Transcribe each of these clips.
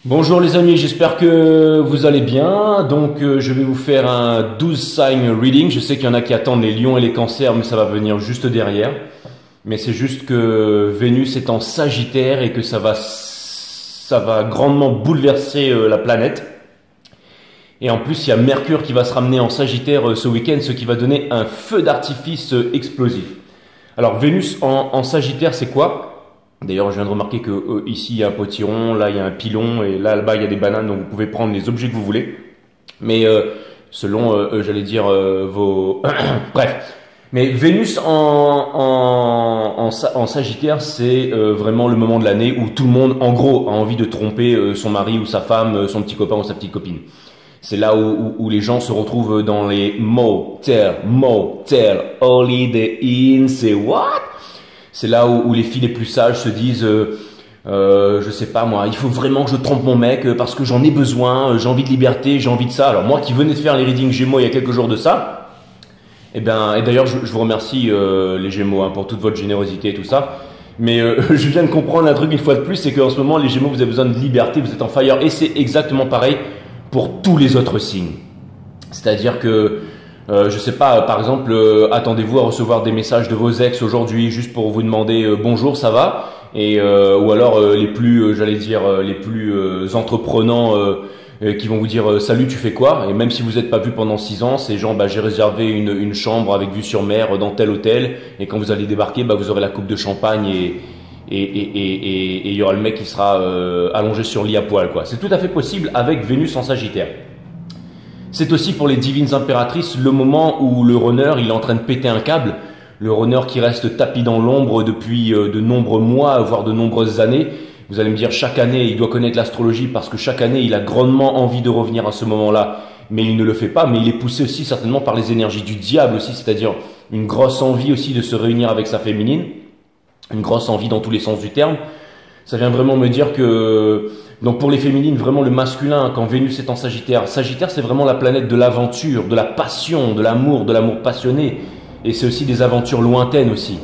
Bonjour les amis, j'espère que vous allez bien. Donc je vais vous faire un 12 sign reading. Je sais qu'il y en a qui attendent les lions et les cancers, mais ça va venir juste derrière. Mais c'est juste que Vénus est en Sagittaire et que ça va grandement bouleverser la planète. Et en plus, il y a Mercure qui va se ramener en Sagittaire ce week-end, ce qui va donner un feu d'artifice explosif. Alors Vénus en Sagittaire, c'est quoi? D'ailleurs, je viens de remarquer que ici il y a un potiron, là il y a un pilon et là-bas il y a des bananes, donc vous pouvez prendre les objets que vous voulez. Mais selon, j'allais dire, vos... Bref. Mais Vénus en Sagittaire, c'est vraiment le moment de l'année où tout le monde, en gros, a envie de tromper son mari ou sa femme, son petit copain ou sa petite copine. C'est là où les gens se retrouvent dans les motels, holiday inn, c'est what? C'est là où les filles les plus sages se disent, je sais pas moi, il faut vraiment que je trompe mon mec parce que j'en ai besoin, j'ai envie de liberté, j'ai envie de ça. Alors moi qui venais de faire les readings Gémeaux il y a quelques jours de ça, et d'ailleurs je vous remercie les Gémeaux hein, pour toute votre générosité et tout ça. Mais je viens de comprendre un truc une fois de plus, c'est qu'en ce moment les Gémeaux vous avez besoin de liberté, vous êtes en fire et c'est exactement pareil pour tous les autres signes. C'est-à-dire que je sais pas, par exemple, attendez-vous à recevoir des messages de vos ex aujourd'hui juste pour vous demander bonjour, ça va? Et ou alors les plus, j'allais dire, les plus entreprenants qui vont vous dire salut, tu fais quoi? Et même si vous n'êtes pas vu pendant 6 ans, c'est genre j'ai réservé une chambre avec vue sur mer dans tel hôtel et quand vous allez débarquer, vous aurez la coupe de champagne et il y aura le mec qui sera allongé sur le lit à poil quoi. C'est tout à fait possible avec Vénus en Sagittaire. C'est aussi pour les divines impératrices le moment où le runner il est en train de péter un câble. Le runner qui reste tapi dans l'ombre depuis de nombreux mois, voire de nombreuses années. Vous allez me dire chaque année il doit connaître l'astrologie parce que chaque année il a grandement envie de revenir à ce moment-là. Mais il ne le fait pas, mais il est poussé aussi certainement par les énergies du diable aussi, c'est-à-dire une grosse envie aussi de se réunir avec sa féminine. Une grosse envie dans tous les sens du terme. Ça vient vraiment me dire que, donc pour les féminines, vraiment le masculin, quand Vénus est en Sagittaire, Sagittaire c'est vraiment la planète de l'aventure, de la passion, de l'amour passionné, et c'est aussi des aventures lointaines aussi.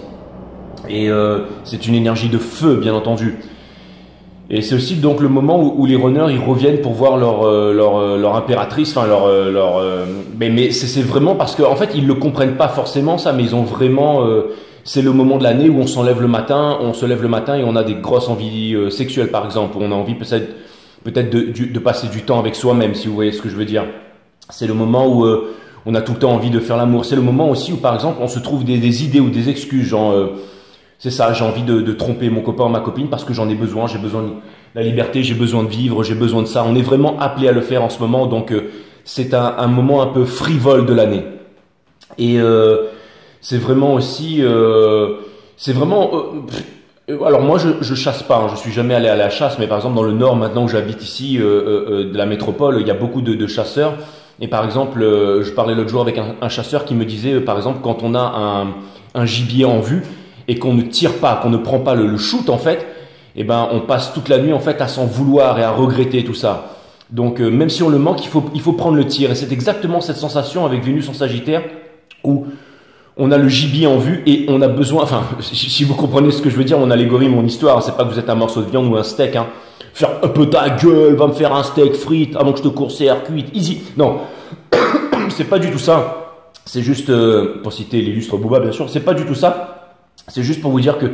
Et c'est une énergie de feu, bien entendu. Et c'est aussi donc le moment où les runners ils reviennent pour voir leur impératrice, enfin mais c'est vraiment parce qu'en fait ils le comprennent pas forcément ça, mais ils ont vraiment c'est le moment de l'année où on se lève le matin et on a des grosses envies sexuelles par exemple, où on a envie peut-être de passer du temps avec soi-même, si vous voyez ce que je veux dire. C'est le moment où on a tout le temps envie de faire l'amour. C'est le moment aussi où par exemple on se trouve des idées ou des excuses, genre c'est ça, j'ai envie de tromper mon copain ou ma copine parce que j'en ai besoin de la liberté, j'ai besoin de vivre, j'ai besoin de ça. On est vraiment appelé à le faire en ce moment, donc c'est un moment un peu frivole de l'année. Et c'est vraiment aussi, alors moi je chasse pas, hein, je suis jamais allé à la chasse, mais par exemple dans le nord, maintenant que j'habite ici de la métropole, il y a beaucoup de chasseurs. Et par exemple, je parlais l'autre jour avec un chasseur qui me disait, par exemple, quand on a un gibier en vue et qu'on ne tire pas, qu'on ne prend pas le shoot en fait, on passe toute la nuit en fait à s'en vouloir et à regretter tout ça. Donc même si on le manque, il faut prendre le tir. Et c'est exactement cette sensation avec Vénus en Sagittaire où on a le gibier en vue et on a besoin, enfin, si vous comprenez ce que je veux dire, mon allégorie, mon histoire, c'est pas que vous êtes un morceau de viande ou un steak, hein. Faire un peu ta gueule, va me faire un steak frites avant que je te course cuite, easy. Non, c'est pas du tout ça. C'est juste, pour citer l'illustre Booba, bien sûr, c'est pas du tout ça. C'est juste pour vous dire que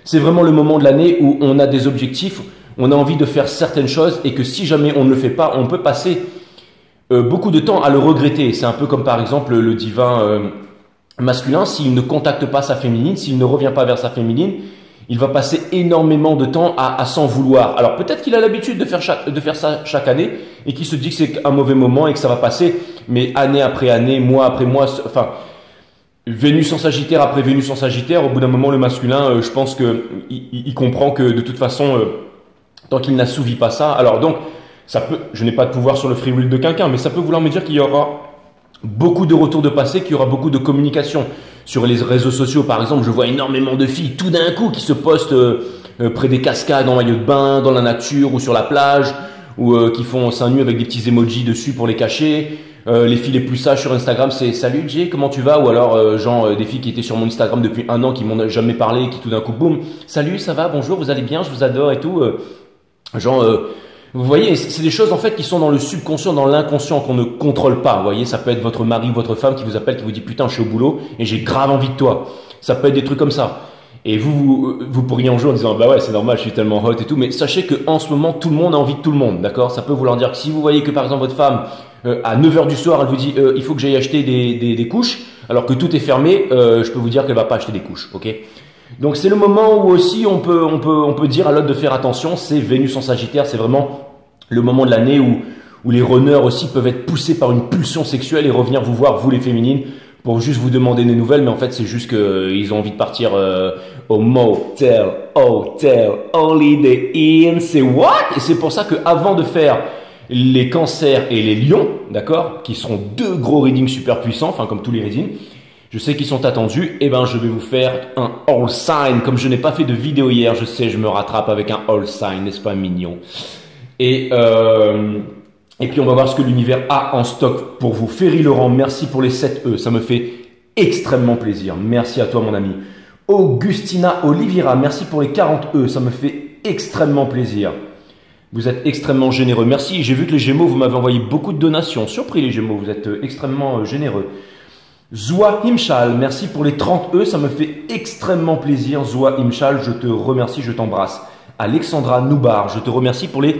c'est vraiment le moment de l'année où on a des objectifs, on a envie de faire certaines choses et que si jamais on ne le fait pas, on peut passer beaucoup de temps à le regretter. C'est un peu comme par exemple le divin masculin, s'il ne contacte pas sa féminine, s'il ne revient pas vers sa féminine, il va passer énormément de temps à s'en vouloir. Alors peut-être qu'il a l'habitude de faire ça chaque année et qu'il se dit que c'est un mauvais moment et que ça va passer, mais année après année, mois après mois, enfin, Vénus en Sagittaire après Vénus en Sagittaire, au bout d'un moment, le masculin, je pense qu'il comprend que de toute façon, tant qu'il n'assouvit pas ça, alors donc, ça peut, je n'ai pas de pouvoir sur le free will de quelqu'un, mais ça peut vouloir me dire qu'il y aura beaucoup de retours de passé, qu'il y aura beaucoup de communication. Sur les réseaux sociaux, par exemple, je vois énormément de filles tout d'un coup qui se postent près des cascades en maillot de bain, dans la nature ou sur la plage, ou qui font seins nus avec des petits emojis dessus pour les cacher. Les filles les plus sages sur Instagram, c'est salut Jay, comment tu vas? Ou alors des filles qui étaient sur mon Instagram depuis 1 an, qui m'ont jamais parlé, qui tout d'un coup boum, salut, ça va, bonjour, vous allez bien, je vous adore et tout. Vous voyez, c'est des choses en fait qui sont dans le subconscient, dans l'inconscient qu'on ne contrôle pas. Vous voyez, ça peut être votre mari ou votre femme qui vous appelle, qui vous dit putain, je suis au boulot et j'ai grave envie de toi. Ça peut être des trucs comme ça. Et vous pourriez en jouer en disant bah ouais, c'est normal, je suis tellement hot et tout. Mais sachez que en ce moment, tout le monde a envie de tout le monde, d'accord? Ça peut vouloir dire que si vous voyez que par exemple votre femme à 9h du soir, elle vous dit il faut que j'aille acheter des couches, alors que tout est fermé, je peux vous dire qu'elle va pas acheter des couches, ok? Donc c'est le moment où aussi on peut dire à l'autre de faire attention. C'est Vénus en Sagittaire, c'est vraiment le moment de l'année où les runners aussi peuvent être poussés par une pulsion sexuelle et revenir vous voir, vous les féminines, pour juste vous demander des nouvelles. Mais en fait c'est juste qu'ils ont envie de partir au motel, holiday inn, c'est what? Et c'est pour ça qu'avant de faire les cancers et les lions, d'accord, qui seront deux gros readings super puissants, enfin comme tous les readings, je sais qu'ils sont attendus, et ben je vais vous faire un all sign. Comme je n'ai pas fait de vidéo hier, je sais, je me rattrape avec un all sign, n'est-ce pas mignon? Et puis on va voir ce que l'univers a en stock pour vous. Ferry Laurent, merci pour les 7 E, ça me fait extrêmement plaisir. Merci à toi mon ami. Augustina Oliveira, merci pour les 40 E, ça me fait extrêmement plaisir. Vous êtes extrêmement généreux. Merci, j'ai vu que les Gémeaux, vous m'avez envoyé beaucoup de donations. Surpris les Gémeaux, vous êtes extrêmement généreux. Zoa Imchal, merci pour les 30 E, ça me fait extrêmement plaisir. Zoa Imchal, je te remercie, je t'embrasse. Alexandra Noubar, je te remercie pour les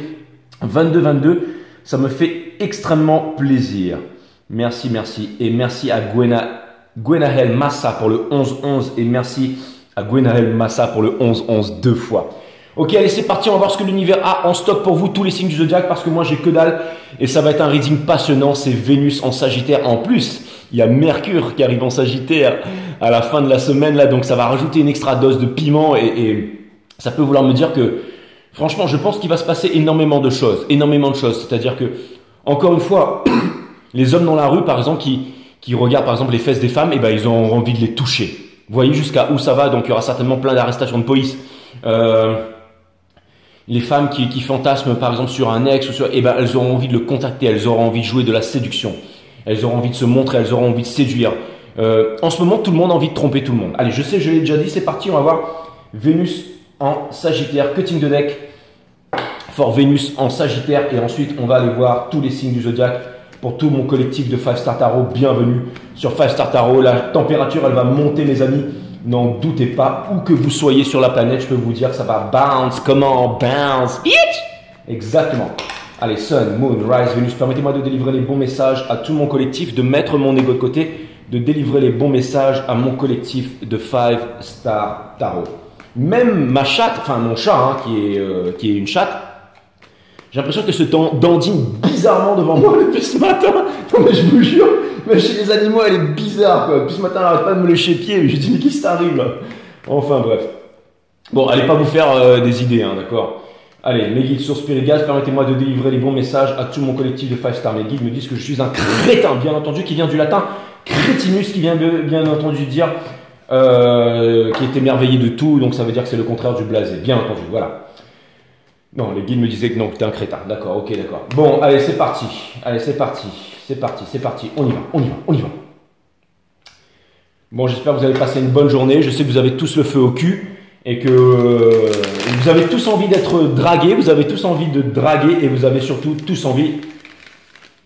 22, ça me fait extrêmement plaisir. Merci, merci. Et merci à Gwenahel Massa pour le 11-11 et merci à Gwenahel Massa pour le 11-11 deux fois. Ok, allez, c'est parti, on va voir ce que l'univers a en stock pour vous, tous les signes du zodiaque, parce que moi j'ai que dalle et ça va être un reading passionnant. C'est Vénus en Sagittaire en plus. Il y a Mercure qui arrive en Sagittaire à la fin de la semaine là, donc ça va rajouter une extra dose de piment et ça peut vouloir me dire que franchement, je pense qu'il va se passer énormément de choses. C'est-à-dire que, encore une fois, les hommes dans la rue, par exemple, qui regardent par exemple les fesses des femmes, et ben ils ont envie de les toucher. Vous voyez jusqu'à où ça va, donc il y aura certainement plein d'arrestations de police. Les femmes qui fantasment par exemple sur un ex, et ben elles auront envie de le contacter, elles auront envie de jouer de la séduction. Elles auront envie de se montrer, elles auront envie de séduire. En ce moment, tout le monde a envie de tromper tout le monde. Allez, je sais, je l'ai déjà dit, c'est parti, on va voir Vénus en Sagittaire, cutting de deck, for Vénus en Sagittaire, et ensuite on va aller voir tous les signes du zodiaque pour tout mon collectif de 5 Star Tarot. Bienvenue sur 5 Star Tarot. La température, elle va monter, mes amis. N'en doutez pas, où que vous soyez sur la planète, je peux vous dire que ça va bounce. Comment bounce, bitch? Exactement. Allez, Sun, Moon, Rise, Vénus, permettez-moi de délivrer les bons messages à tout mon collectif, de mettre mon ego de côté, de délivrer les bons messages à mon collectif de 5 Star Tarot. Même ma chatte, enfin mon chat, hein, qui est une chatte, j'ai l'impression que se dandine bizarrement devant moi depuis ce matin. Non mais je vous jure, mais chez les animaux elle est bizarre quoi. Depuis ce matin elle n'arrête pas de me lécher les pieds, je dis mais qu'est-ce qui t'arrive là? Enfin bref. Bon, allez pas vous faire des idées, hein, d'accord? Allez, mes guides sur Spirigas, permettez-moi de délivrer les bons messages à tout mon collectif de 5 Star. Mes guides me disent que je suis un crétin, bien entendu, qui vient du latin crétinus, qui vient bien entendu dire qui est émerveillé de tout, donc ça veut dire que c'est le contraire du blasé, bien entendu, voilà. Non, les guides me disaient que non, que t'es un crétin, d'accord, ok, d'accord. Bon, allez, c'est parti, on y va. Bon, j'espère que vous avez passé une bonne journée, je sais que vous avez tous le feu au cul, et que vous avez tous envie d'être dragués, vous avez tous envie de draguer, et vous avez surtout tous envie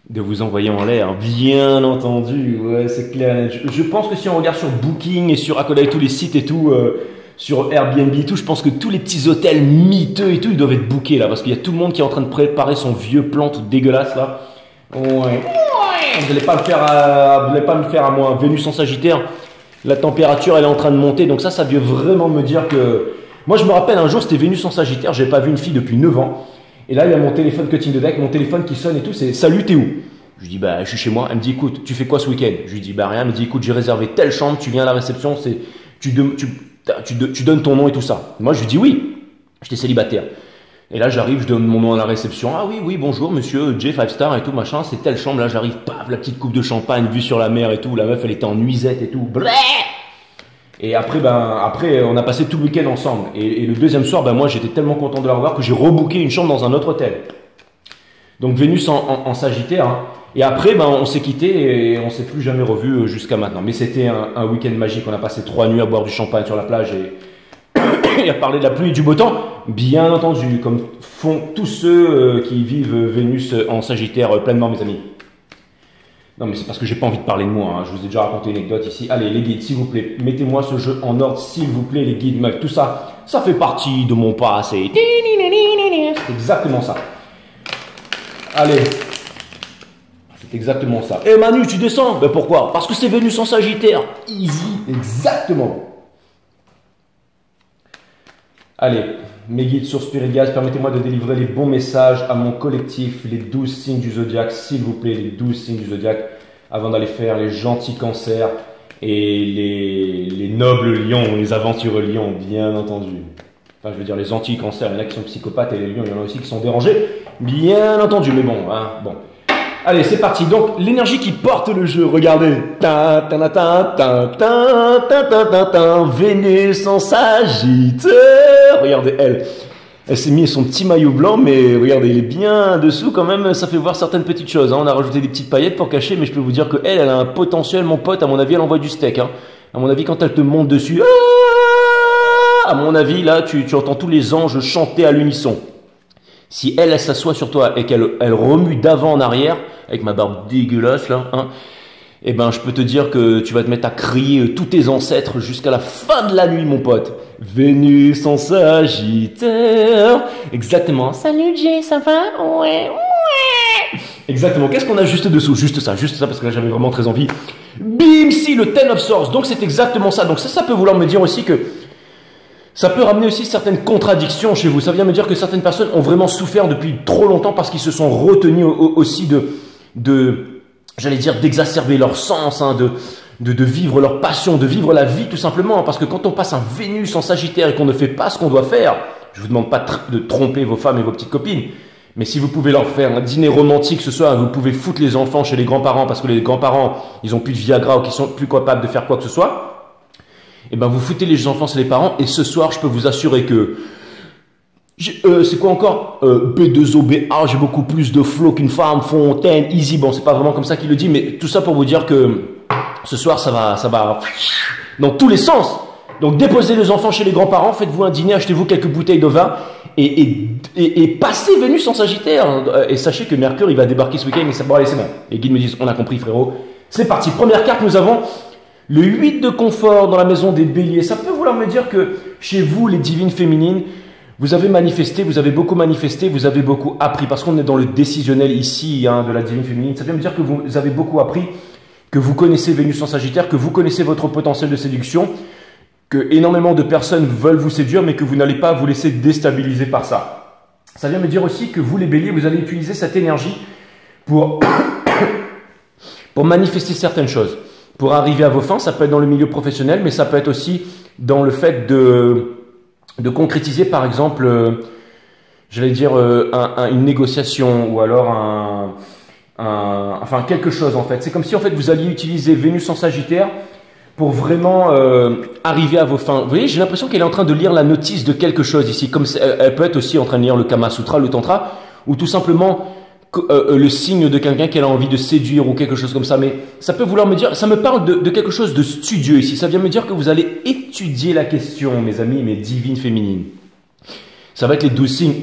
de vous envoyer en l'air, bien entendu, ouais, c'est clair. Je pense que si on regarde sur Booking et sur Accolade, tous les sites et tout, sur Airbnb et tout, je pense que tous les petits hôtels miteux et tout, ils doivent être bookés là, parce qu'il y a tout le monde qui est en train de préparer son vieux plan tout dégueulasse là. Ouais. Vous n'allez pas me faire à moi. Vénus en Sagittaire, la température elle est en train de monter, donc ça veut vraiment me dire que... Moi je me rappelle un jour, c'était Vénus en Sagittaire, j'avais pas vu une fille depuis 9 ans. Et là, il y a mon téléphone cutting de deck, mon téléphone qui sonne et tout, c'est « Salut, t'es où ?» Je lui dis « Bah, je suis chez moi. » Elle me dit « Écoute, tu fais quoi ce week-end ?» Je lui dis « Bah, rien. » Elle me dit « Écoute, j'ai réservé telle chambre, tu viens à la réception, tu donnes ton nom et tout ça. » Moi, je lui dis « Oui. » J'étais célibataire. Et là, j'arrive, je donne mon nom à la réception. « Ah oui, bonjour, monsieur J, 5 Star et tout, machin, c'est telle chambre. » Là, j'arrive, paf, la petite coupe de champagne, vue sur la mer et tout. La meuf, elle était en nuisette et tout. Bleh. Et après, on a passé tout le week-end ensemble. Et le deuxième soir, moi, j'étais tellement content de la revoir que j'ai rebooké une chambre dans un autre hôtel. Donc, Vénus en Sagittaire. Hein. Et après, on s'est quitté et on s'est plus jamais revu jusqu'à maintenant. Mais c'était un week-end magique. On a passé 3 nuits à boire du champagne sur la plage et à parler de la pluie et du beau temps. bien entendu, comme font tous ceux qui vivent Vénus en Sagittaire pleinement, mes amis. Non, mais c'est parce que j'ai pas envie de parler de moi, hein. Je vous ai déjà raconté une anecdote ici. Allez, les guides, s'il vous plaît, mettez-moi ce jeu en ordre, s'il vous plaît, les guides, mecs, tout ça, ça fait partie de mon passé. C'est exactement ça. Allez. C'est exactement ça. Eh Manu, tu descends? Ben pourquoi? Parce que c'est Vénus en Sagittaire. Easy, exactement. Allez, mes guides sur Spirit Guides, permettez-moi de délivrer les bons messages à mon collectif, les 12 signes du zodiaque, s'il vous plaît, les 12 signes du zodiaque, avant d'aller faire les gentils cancers et les nobles lions, les aventureux lions, bien entendu. Enfin, je veux dire, les anti-cancers, il y en a qui sont psychopathes et les lions, il y en a aussi qui sont dérangés, bien entendu, mais bon, hein, bon. Allez, c'est parti. Donc, l'énergie qui porte le jeu, regardez. Vénus en Sagittaire. Regardez, elle s'est mis son petit maillot blanc, mais regardez, il est bien dessous quand même. Ça fait voir certaines petites choses. Hein. On a rajouté des petites paillettes pour cacher, mais je peux vous dire qu'elle, elle a un potentiel, mon pote. À mon avis, elle envoie du steak. Hein. À mon avis, quand elle te monte dessus, à mon avis, là, tu entends tous les anges chanter à l'unisson. Si elle s'assoit sur toi et qu'elle remue d'avant en arrière, avec ma barbe dégueulasse là, hein, eh ben je peux te dire que tu vas te mettre à crier tous tes ancêtres jusqu'à la fin de la nuit, mon pote. Vénus en Sagittaire. Exactement. Salut Jay, ça va? Ouais, ouais. Exactement. Qu'est-ce qu'on a juste dessous? Juste ça, parce que là j'avais vraiment très envie. Bim, si, le Ten of Swords. Donc c'est exactement ça. Donc ça peut vouloir me dire aussi que ça peut ramener aussi certaines contradictions chez vous. Ça vient me dire que certaines personnes ont vraiment souffert depuis trop longtemps parce qu'ils se sont retenus aussi j'allais dire, d'exacerber leur sens, hein, de vivre leur passion, de vivre la vie tout simplement. Parce que quand on passe un Vénus en Sagittaire et qu'on ne fait pas ce qu'on doit faire, je vous demande pas de tromper vos femmes et vos petites copines, mais si vous pouvez leur faire un dîner romantique ce soir, vous pouvez foutre les enfants chez les grands-parents parce que les grands-parents, ils ont plus de Viagra ou qu'ils sont plus capables de faire quoi que ce soit, et ben vous foutez les enfants chez les parents et ce soir, je peux vous assurer que c'est quoi encore B2OBA, j'ai beaucoup plus de flow qu'une femme, Fontaine, Easy. Bon, c'est pas vraiment comme ça qu'il le dit, mais tout ça pour vous dire que ce soir, ça va dans tous les sens. Donc, déposez les enfants chez les grands-parents, faites-vous un dîner, achetez-vous quelques bouteilles de vin et passez Vénus en Sagittaire. Et sachez que Mercure, il va débarquer ce week-end, mais bon, allez, c'est bon. Les guides me disent, on a compris, frérot. C'est parti. Première carte, nous avons le 8 de confort dans la maison des béliers. Ça peut vouloir me dire que chez vous, les divines féminines, vous avez manifesté, vous avez beaucoup manifesté, vous avez beaucoup appris. Parce qu'on est dans le décisionnel ici, hein, de la divine féminine. Ça veut me dire que vous avez beaucoup appris, que vous connaissez Vénus en Sagittaire, que vous connaissez votre potentiel de séduction, que énormément de personnes veulent vous séduire, mais que vous n'allez pas vous laisser déstabiliser par ça. Ça vient me dire aussi que vous, les béliers, vous allez utiliser cette énergie pour manifester certaines choses. Pour arriver à vos fins, ça peut être dans le milieu professionnel, mais ça peut être aussi dans le fait de concrétiser, par exemple, j'allais dire une négociation ou alors enfin quelque chose en fait. C'est comme si en fait vous alliez utiliser Vénus en Sagittaire pour vraiment arriver à vos fins. Vous voyez, j'ai l'impression qu'elle est en train de lire la notice de quelque chose ici. Comme elle peut être aussi en train de lire le Kama Sutra, le Tantra, ou tout simplement le signe de quelqu'un qu'elle a envie de séduire ou quelque chose comme ça. Mais ça peut vouloir me dire, ça me parle de quelque chose de studieux ici. Ça vient me dire que vous allez étudier la question, mes amis, mes divines féminines. Ça va être les 12 signes.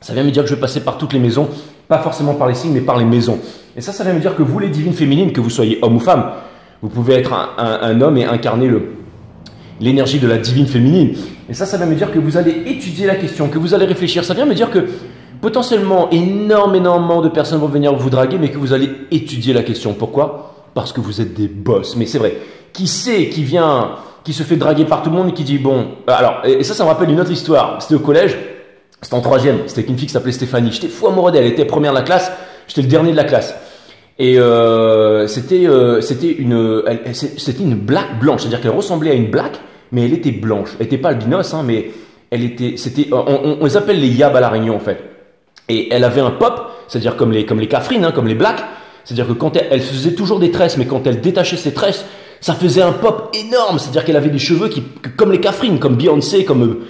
Ça vient me dire que je vais passer par toutes les maisons, pas forcément par les signes, mais par les maisons. Et ça vient me dire que vous, les divines féminines, que vous soyez homme ou femme, vous pouvez être un homme et incarner l'énergie de la divine féminine. Et ça vient me dire que vous allez étudier la question, que vous allez réfléchir. Ça vient me dire que potentiellement, énormément de personnes vont venir vous draguer, mais que vous allez étudier la question. Pourquoi? Parce que vous êtes des boss. Mais c'est vrai. Qui sait, qui se fait draguer par tout le monde et qui dit, bon... Alors, et ça me rappelle une autre histoire. C'était au collège, c'était en 3e. C'était avec une fille qui s'appelait Stéphanie. J'étais fou amoureux d'elle. Elle était première de la classe. J'étais le dernier de la classe. Et c'était une black blanche. C'est-à-dire qu'elle ressemblait à une black, mais elle était blanche. Elle n'était pas albinos, hein, mais elle était... On les appelle les yabs à La Réunion, en fait. Et elle avait un pop, c'est-à-dire comme les cafrines, hein, comme les blacks. C'est-à-dire que quand elle faisait toujours des tresses, mais quand elle détachait ses tresses, ça faisait un pop énorme. C'est-à-dire qu'elle avait des cheveux comme les cafrines, comme Beyoncé, comme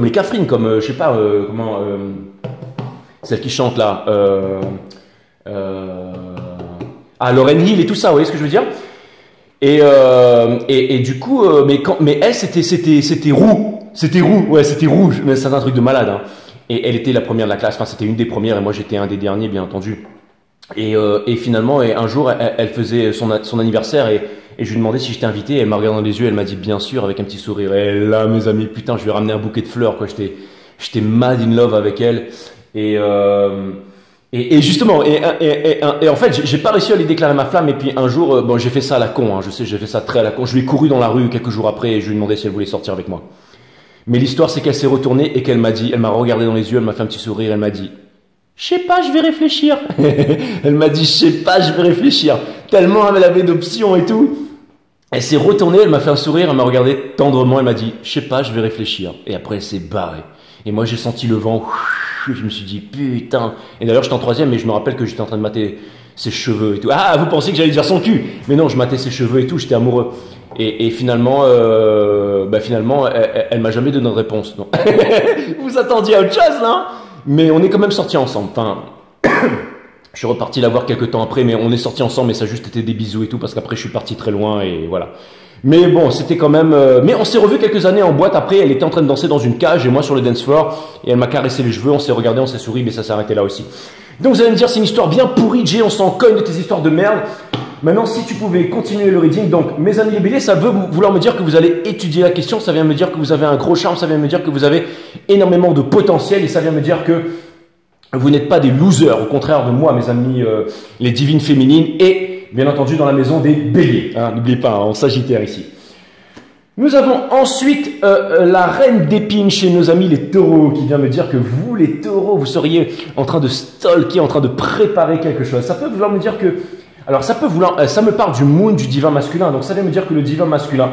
les cafrines, comme, je sais pas, celle qui chante là, Lauryn Hill et tout ça, vous voyez ce que je veux dire? Et du coup, mais elle, c'était roux. C'était roux, ouais, c'était rouge, mais c'est un truc de malade. Hein. Et elle était la première de la classe, enfin c'était une des premières et moi j'étais un des derniers, bien entendu. Et finalement, un jour, elle faisait son anniversaire et je lui demandais si j'étais invité. Elle m'a regardé dans les yeux, elle m'a dit bien sûr avec un petit sourire. Et là, mes amis, putain, je lui ai ramené un bouquet de fleurs, quoi. J'étais mad in love avec elle. Et justement, et en fait, j'ai pas réussi à lui déclarer ma flamme. Et puis un jour, bon, j'ai fait ça à la con. Hein, je sais, j'ai fait ça très à la con. Je lui ai couru dans la rue quelques jours après et je lui ai demandé si elle voulait sortir avec moi. Mais l'histoire, c'est qu'elle s'est retournée et qu'elle m'a dit, elle m'a regardé dans les yeux, elle m'a fait un petit sourire, elle m'a dit. Je sais pas, je vais réfléchir. Elle m'a dit, je sais pas, je vais réfléchir. Tellement elle avait d'options et tout. Elle s'est retournée, elle m'a fait un sourire, elle m'a regardé tendrement, elle m'a dit, je sais pas, je vais réfléchir. Et après, elle s'est barrée. Et moi, j'ai senti le vent. Je me suis dit, putain. Et d'ailleurs, j'étais en troisième, mais je me rappelle que j'étais en train de mater ses cheveux et tout. Ah, vous pensiez que j'allais dire son cul. Mais non, je matais ses cheveux et tout, j'étais amoureux. Et finalement, elle m'a jamais donné de réponse. Non. Vous attendiez à autre chose, là? Mais on est quand même sortis ensemble. Enfin, je suis reparti la voir quelques temps après, mais on est sortis ensemble, mais ça a juste été des bisous et tout, parce qu'après je suis parti très loin et voilà. Mais bon, c'était quand même... Mais on s'est revus quelques années en boîte après, elle était en train de danser dans une cage et moi sur le dance floor, et elle m'a caressé les cheveux, on s'est regardé, on s'est souri, mais ça s'est arrêté là aussi. Donc vous allez me dire, c'est une histoire bien pourrie, Jay, on s'en cogne de tes histoires de merde. Maintenant, si tu pouvais continuer le reading, donc mes amis les béliers, ça veut vouloir me dire que vous allez étudier la question, ça vient me dire que vous avez un gros charme, ça vient me dire que vous avez énormément de potentiel et ça vient me dire que vous n'êtes pas des losers, au contraire de moi, mes amis les divines féminines et bien entendu dans la maison des béliers. Hein, n'oubliez pas, hein, en sagittaire ici. Nous avons ensuite la reine d'épines chez nos amis les taureaux qui vient me dire que vous les taureaux, vous seriez en train de stalker, en train de préparer quelque chose. Ça peut vouloir me dire que... Alors ça me parle du moon, du divin masculin. Donc ça vient me dire que le divin masculin,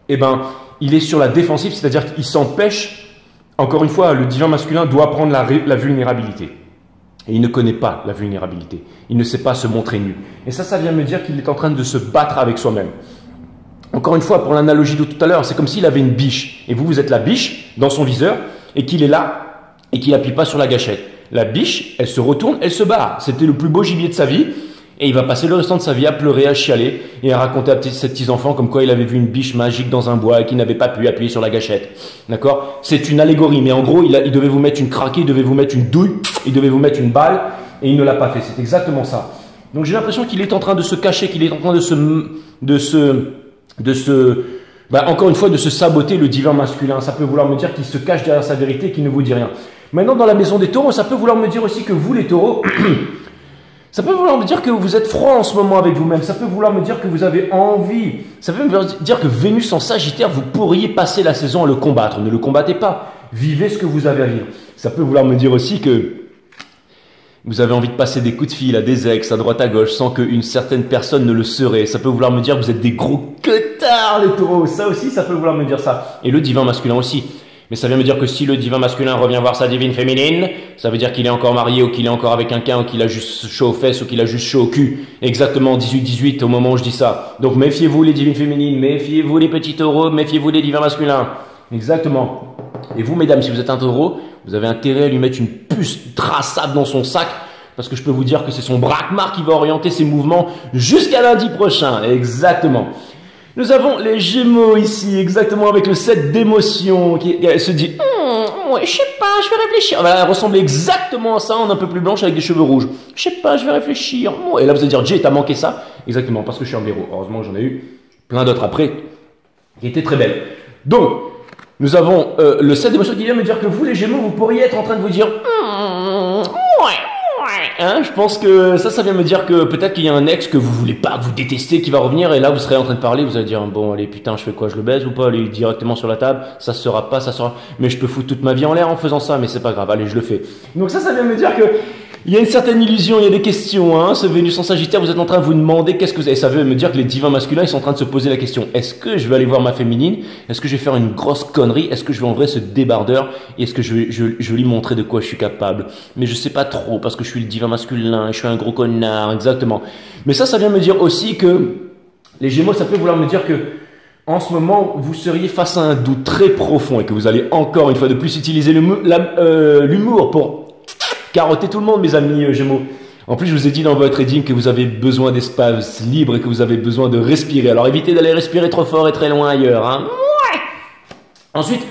eh ben, il est sur la défensive, c'est-à-dire qu'il s'empêche. Encore une fois, le divin masculin doit prendre la vulnérabilité. Et il ne connaît pas la vulnérabilité. Il ne sait pas se montrer nu. Et ça vient me dire qu'il est en train de se battre avec soi-même. Encore une fois, pour l'analogie de tout à l'heure, c'est comme s'il avait une biche. Et vous êtes la biche dans son viseur et qu'il est là et qu'il n'appuie pas sur la gâchette. La biche, elle se retourne, elle se barre. C'était le plus beau gibier de sa vie. Et il va passer le restant de sa vie à pleurer, à chialer et à raconter à ses petits-enfants comme quoi il avait vu une biche magique dans un bois et qu'il n'avait pas pu appuyer sur la gâchette. D'accord? C'est une allégorie, mais en gros, il devait vous mettre une craquée, il devait vous mettre une douille, il devait vous mettre une balle et il ne l'a pas fait. C'est exactement ça. Donc j'ai l'impression qu'il est en train de se cacher, qu'il est en train encore une fois, de se saboter le divin masculin. Ça peut vouloir me dire qu'il se cache derrière sa vérité et qu'il ne vous dit rien. Maintenant, dans la maison des taureaux, ça peut vouloir me dire aussi que vous, les taureaux... Ça peut vouloir me dire que vous êtes franc en ce moment avec vous-même. Ça peut vouloir me dire que vous avez envie. Ça peut me dire que Vénus en Sagittaire, vous pourriez passer la saison à le combattre. Ne le combattez pas. Vivez ce que vous avez à vivre. Ça peut vouloir me dire aussi que vous avez envie de passer des coups de fil à des ex, à droite à gauche, sans qu'une certaine personne ne le serait. Ça peut vouloir me dire que vous êtes des gros queutards, les taureaux. Ça aussi, ça peut vouloir me dire ça. Et le divin masculin aussi. Mais ça vient me dire que si le divin masculin revient voir sa divine féminine, ça veut dire qu'il est encore marié ou qu'il est encore avec quelqu'un ou qu'il a juste chaud aux fesses ou qu'il a juste chaud au cul. Exactement 18-18 au moment où je dis ça. Donc méfiez-vous les divines féminines, méfiez-vous les petits taureaux, méfiez-vous les divins masculins. Exactement. Et vous mesdames, si vous êtes un taureau, vous avez intérêt à lui mettre une puce traçable dans son sac parce que je peux vous dire que c'est son braquemar qui va orienter ses mouvements jusqu'à lundi prochain. Exactement. Nous avons les Gémeaux ici, exactement avec le 7 d'émotion, qui elle se dit ouais, je sais pas, je vais réfléchir. Elle ressemble exactement à ça, en un peu plus blanche avec des cheveux rouges. Je sais pas, je vais réfléchir. Et là, vous allez dire, Jay, t'as manqué ça? Exactement, parce que je suis un blaireau. Heureusement, j'en ai eu plein d'autres après, qui étaient très belles. Donc, nous avons le 7 d'émotion qui vient me dire que vous, les Gémeaux, vous pourriez être en train de vous dire ouais. Hein, je pense que ça vient me dire que peut-être qu'il y a un ex que vous voulez pas, que vous détestez, qui va revenir et là vous serez en train de parler, vous allez dire bon allez putain je fais quoi, je le baise ou pas, allez directement sur la table, ça se sera pas, ça sera, mais je peux foutre toute ma vie en l'air en faisant ça, mais c'est pas grave, allez je le fais. Donc ça vient me dire que il y a une certaine illusion, il y a des questions, hein, ce Vénus en Sagittaire, vous êtes en train de vous demander qu'est-ce que vous... Et ça veut me dire que les divins masculins, ils sont en train de se poser la question, est-ce que je vais aller voir ma féminine? Est-ce que je vais faire une grosse connerie? Est-ce que je vais en vrai ce débardeur? Et est-ce que je vais lui montrer de quoi je suis capable? Mais je sais pas trop, parce que je suis le divin masculin, je suis un gros connard, exactement. Mais ça vient me dire aussi que les Gémeaux, ça peut vouloir me dire que en ce moment, vous seriez face à un doute très profond et que vous allez encore une fois de plus utiliser l'humour pour carotter tout le monde, mes amis Gémeaux. En plus, je vous ai dit dans votre reading que vous avez besoin d'espace libre et que vous avez besoin de respirer. Alors évitez d'aller respirer trop fort et très loin ailleurs. Hein. Ouais. Ensuite,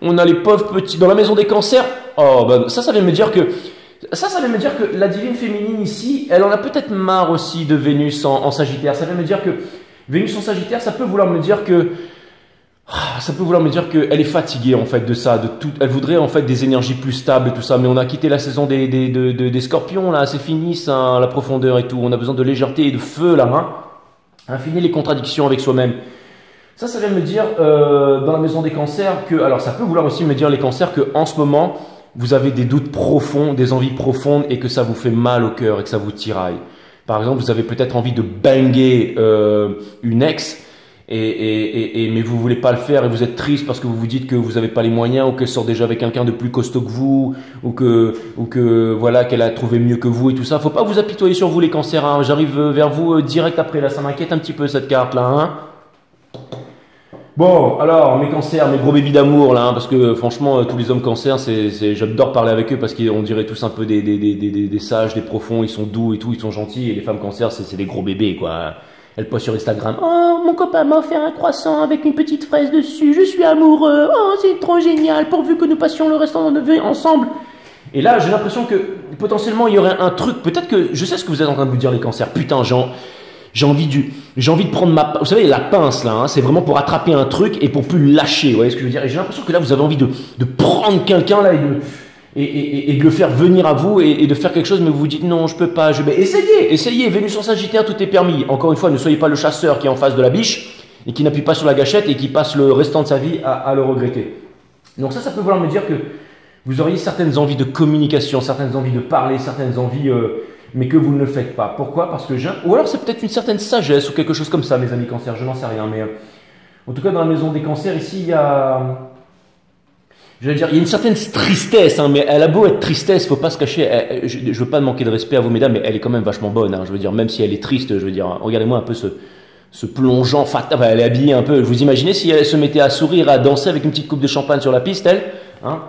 On a les pauvres petits dans la maison des cancers. Oh, bah, ça vient me dire que ça vient me dire que la divine féminine ici, elle en a peut-être marre aussi de Vénus en Sagittaire. Ça vient me dire que Vénus en Sagittaire, ça peut vouloir me dire que qu'elle est fatiguée en fait de ça, de tout. Elle voudrait en fait des énergies plus stables et tout ça, mais on a quitté la saison des Scorpions là, c'est fini ça, la profondeur et tout. On a besoin de légèreté et de feu là, hein. Fini les contradictions avec soi-même. Ça vient me dire dans la maison des cancers que, alors ça peut vouloir aussi me dire les cancers que en ce moment vous avez des doutes profonds, des envies profondes et que ça vous fait mal au cœur et que ça vous tiraille. Par exemple, vous avez peut-être envie de banger une ex. Mais vous voulez pas le faire et vous êtes triste parce que vous vous dites que vous n'avez pas les moyens ou qu'elle sort déjà avec quelqu'un de plus costaud que vous ou que voilà qu'elle a trouvé mieux que vous et tout ça. Faut pas vous apitoyer sur vous les cancers, hein. J'arrive vers vous direct après là, ça m'inquiète un petit peu cette carte là, hein. Bon, alors mes cancers, mes gros bébés d'amour là, hein, parce que franchement tous les hommes cancers, j'adore parler avec eux parce qu'on dirait tous un peu des sages, des profonds, ils sont doux et tout, ils sont gentils, et les femmes cancers c'est des gros bébés quoi. Elle poste sur Instagram. Oh, mon copain m'a offert un croissant avec une petite fraise dessus. Je suis amoureux. Oh, c'est trop génial. Pourvu que nous passions le restant de notre vie ensemble. Et là, j'ai l'impression que potentiellement il y aurait un truc. Peut-être que je sais ce que vous êtes en train de vous dire les cancers. Putain, j'ai envie de prendre vous savez, la pince là. Hein, c'est vraiment pour attraper un truc et pour plus le lâcher. Vous voyez ce que je veux dire? Et j'ai l'impression que là, vous avez envie de prendre quelqu'un là et de le faire venir à vous et de faire quelque chose, mais vous vous dites non, je peux pas, essayez, Vénus en Sagittaire, tout est permis. Encore une fois, ne soyez pas le chasseur qui est en face de la biche et qui n'appuie pas sur la gâchette et qui passe le restant de sa vie à le regretter. Donc ça peut vouloir me dire que vous auriez certaines envies de communication, certaines envies de parler, certaines envies, mais que vous ne le faites pas. Pourquoi? Parce que ou alors c'est peut-être une certaine sagesse ou quelque chose comme ça, mes amis cancers, je n'en sais rien, mais en tout cas dans la maison des cancers ici, il y a une certaine tristesse, hein, mais elle a beau être tristesse, faut pas se cacher. Je veux pas manquer de respect à vous, mesdames, mais elle est quand même vachement bonne. Hein, je veux dire, même si elle est triste, je veux dire, regardez-moi un peu ce plongeant fatal. Enfin, elle est habillée un peu. Vous imaginez si elle se mettait à sourire, à danser avec une petite coupe de champagne sur la piste, elle, hein?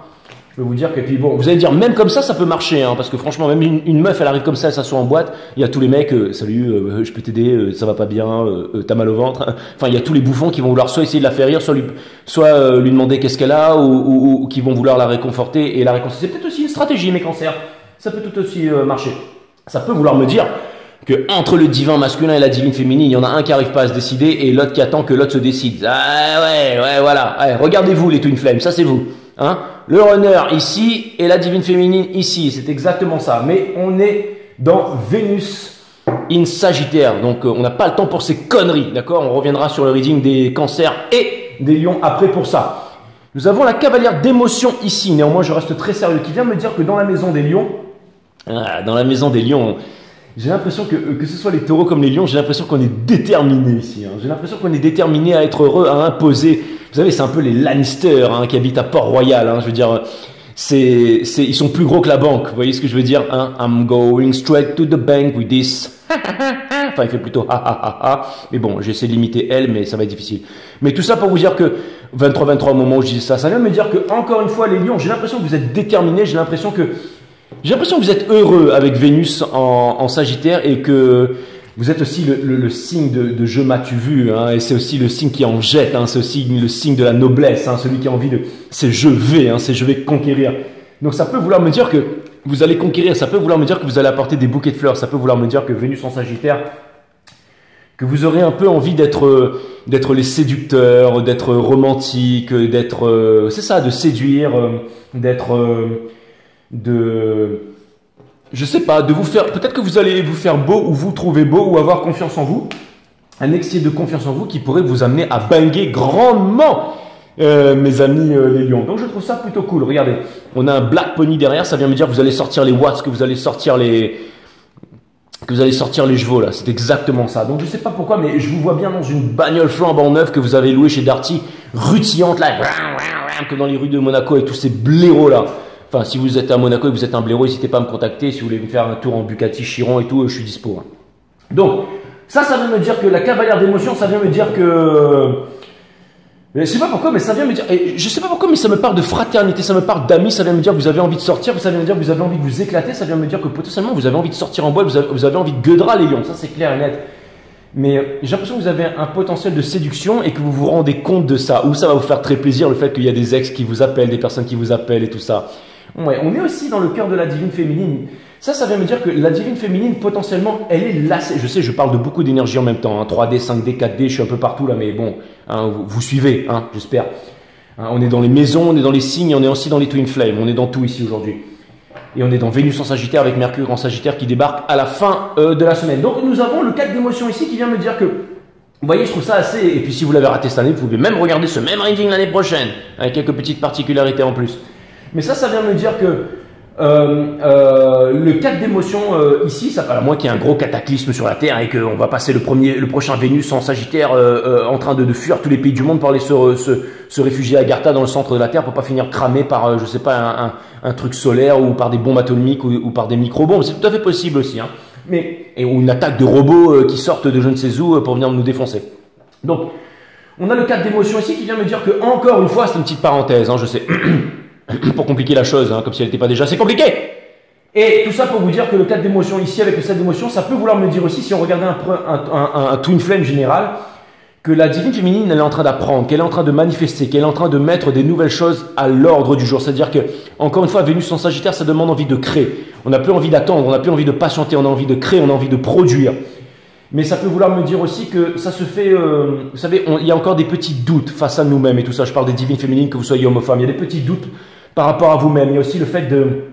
Je peux vous dire que puis bon, vous allez dire même comme ça peut marcher, hein, parce que franchement, même une meuf, elle arrive comme ça, elle s'assoit en boîte. Il y a tous les mecs, salut, je peux t'aider, ça va pas bien, t'as mal au ventre. Enfin, il y a tous les bouffons qui vont vouloir soit essayer de la faire rire, soit lui demander qu'est-ce qu'elle a, ou qui vont vouloir la réconforter et la réconcilier. C'est peut-être aussi une stratégie, mes cancers. Ça peut tout aussi marcher. Ça peut vouloir me dire que entre le divin masculin et la divine féminine, il y en a un qui arrive pas à se décider et l'autre qui attend que l'autre se décide. Ah ouais, voilà. Ouais, regardez-vous les Twin Flames, ça c'est vous. Hein, le runner ici et la divine féminine ici, c'est exactement ça. Mais on est dans Vénus in Sagittaire, donc on n'a pas le temps pour ces conneries, d'accord? On reviendra sur le reading des cancers et des lions après pour ça. Nous avons la cavalière d'émotion ici, néanmoins je reste très sérieux, qui vient me dire que dans la maison des lions, j'ai l'impression que ce soit les taureaux comme les lions, j'ai l'impression qu'on est déterminé ici. Hein. J'ai l'impression qu'on est déterminé à être heureux, à imposer. Vous savez, c'est un peu les Lannister hein, qui habitent à Port-Royal. Hein, je veux dire, ils sont plus gros que la banque. Vous voyez ce que je veux dire hein? I'm going straight to the bank with this. Enfin, il fait plutôt ha ha ha ha. Mais bon, j'essaie de limiter elle, mais ça va être difficile. Mais tout ça pour vous dire que 23 au moment où je dis ça, ça vient me dire que encore une fois, les lions, j'ai l'impression que vous êtes déterminés. J'ai l'impression que vous êtes heureux avec Vénus en Sagittaire et que vous êtes aussi le signe de je m'as-tu vu, hein, et c'est aussi le signe qui en jette, hein, c'est aussi le signe de la noblesse, hein, celui qui a envie de c'est je vais, hein, c'est je vais conquérir. Donc ça peut vouloir me dire que vous allez conquérir, ça peut vouloir me dire que vous allez apporter des bouquets de fleurs, ça peut vouloir me dire que Vénus en Sagittaire, que vous aurez un peu envie d'être les séducteurs, d'être romantique, d'être, c'est ça, de séduire, je sais pas, de vous faire, peut-être que vous allez vous faire beau ou vous trouver beau ou avoir confiance en vous, un excès de confiance en vous qui pourrait vous amener à banger grandement, mes amis les lions. Donc je trouve ça plutôt cool. Regardez, on a un Black Pony derrière, ça vient me dire que vous allez sortir les watts, que vous allez sortir les chevaux là, c'est exactement ça. Donc je sais pas pourquoi, mais je vous vois bien dans une bagnole flambant neuve que vous avez louée chez Darty, rutillante là, comme dans les rues de Monaco avec tous ces blaireaux là. Enfin, si vous êtes à Monaco et que vous êtes un blaireau, n'hésitez pas à me contacter. Si vous voulez me faire un tour en Bugatti Chiron et tout, je suis dispo. Hein. Donc, ça vient me dire que la cavalière d'émotion, ça vient me dire que... Je sais pas pourquoi, mais ça vient me dire... Je sais pas pourquoi, mais ça me parle de fraternité, ça me parle d'amis, ça vient me dire que vous avez envie de sortir, ça vient me dire que vous avez envie de vous éclater, ça vient me dire que potentiellement vous avez envie de sortir en boîte, vous avez envie de gueudra les lions, ça c'est clair et net. Mais j'ai l'impression que vous avez un potentiel de séduction et que vous vous rendez compte de ça. Ou ça va vous faire très plaisir le fait qu'il y a des ex qui vous appellent, des personnes qui vous appellent et tout ça. Ouais, on est aussi dans le cœur de la divine féminine. Ça vient me dire que la divine féminine, potentiellement, elle est lassée. Je sais, je parle de beaucoup d'énergie en même temps. 3D, 5D, 4D, je suis un peu partout là, mais bon, vous suivez, j'espère. On est dans les maisons, on est dans les signes, on est aussi dans les Twin Flames. On est dans tout ici aujourd'hui. Et on est dans Vénus en Sagittaire avec Mercure en Sagittaire qui débarque à la fin de la semaine. Donc nous avons le 4 d'émotion ici qui vient me dire que, vous voyez, je trouve ça assez... Et puis si vous l'avez raté cette année, vous pouvez même regarder ce même reading l'année prochaine, avec quelques petites particularités en plus. Mais ça vient me dire que le 4 d'émotion ici, ça parle à moi qu'il y a un gros cataclysme sur la Terre et qu'on va passer le prochain Vénus en Sagittaire en train de fuir tous les pays du monde pour aller se réfugier à Agartha dans le centre de la Terre pour pas finir cramé par, je sais pas, un truc solaire ou par des bombes atomiques ou par des micro-bombes. C'est tout à fait possible aussi. Ou une attaque de robots qui sortent de je ne sais où pour venir nous défoncer. Donc, on a le 4 d'émotion ici qui vient me dire que, encore une fois, c'est une petite parenthèse, je sais, pour compliquer la chose, comme si elle n'était pas déjà assez compliquée. Et tout ça pour vous dire que le 4 d'émotion ici, avec le 7 d'émotion, ça peut vouloir me dire aussi, si on regardait un Twin Flame général, que la divine féminine, elle est en train d'apprendre, qu'elle est en train de manifester, qu'elle est en train de mettre des nouvelles choses à l'ordre du jour. C'est-à-dire que, encore une fois, Vénus en Sagittaire, ça demande envie de créer. On n'a plus envie d'attendre, on n'a plus envie de patienter, on a envie de créer, on a envie de produire. Mais ça peut vouloir me dire aussi que ça se fait, vous savez, il y a encore des petits doutes face à nous-mêmes et tout ça. Je parle des divines féminines, que vous soyez homme ou femme. Il y a des petits doutes par rapport à vous-même. Il y a aussi le fait de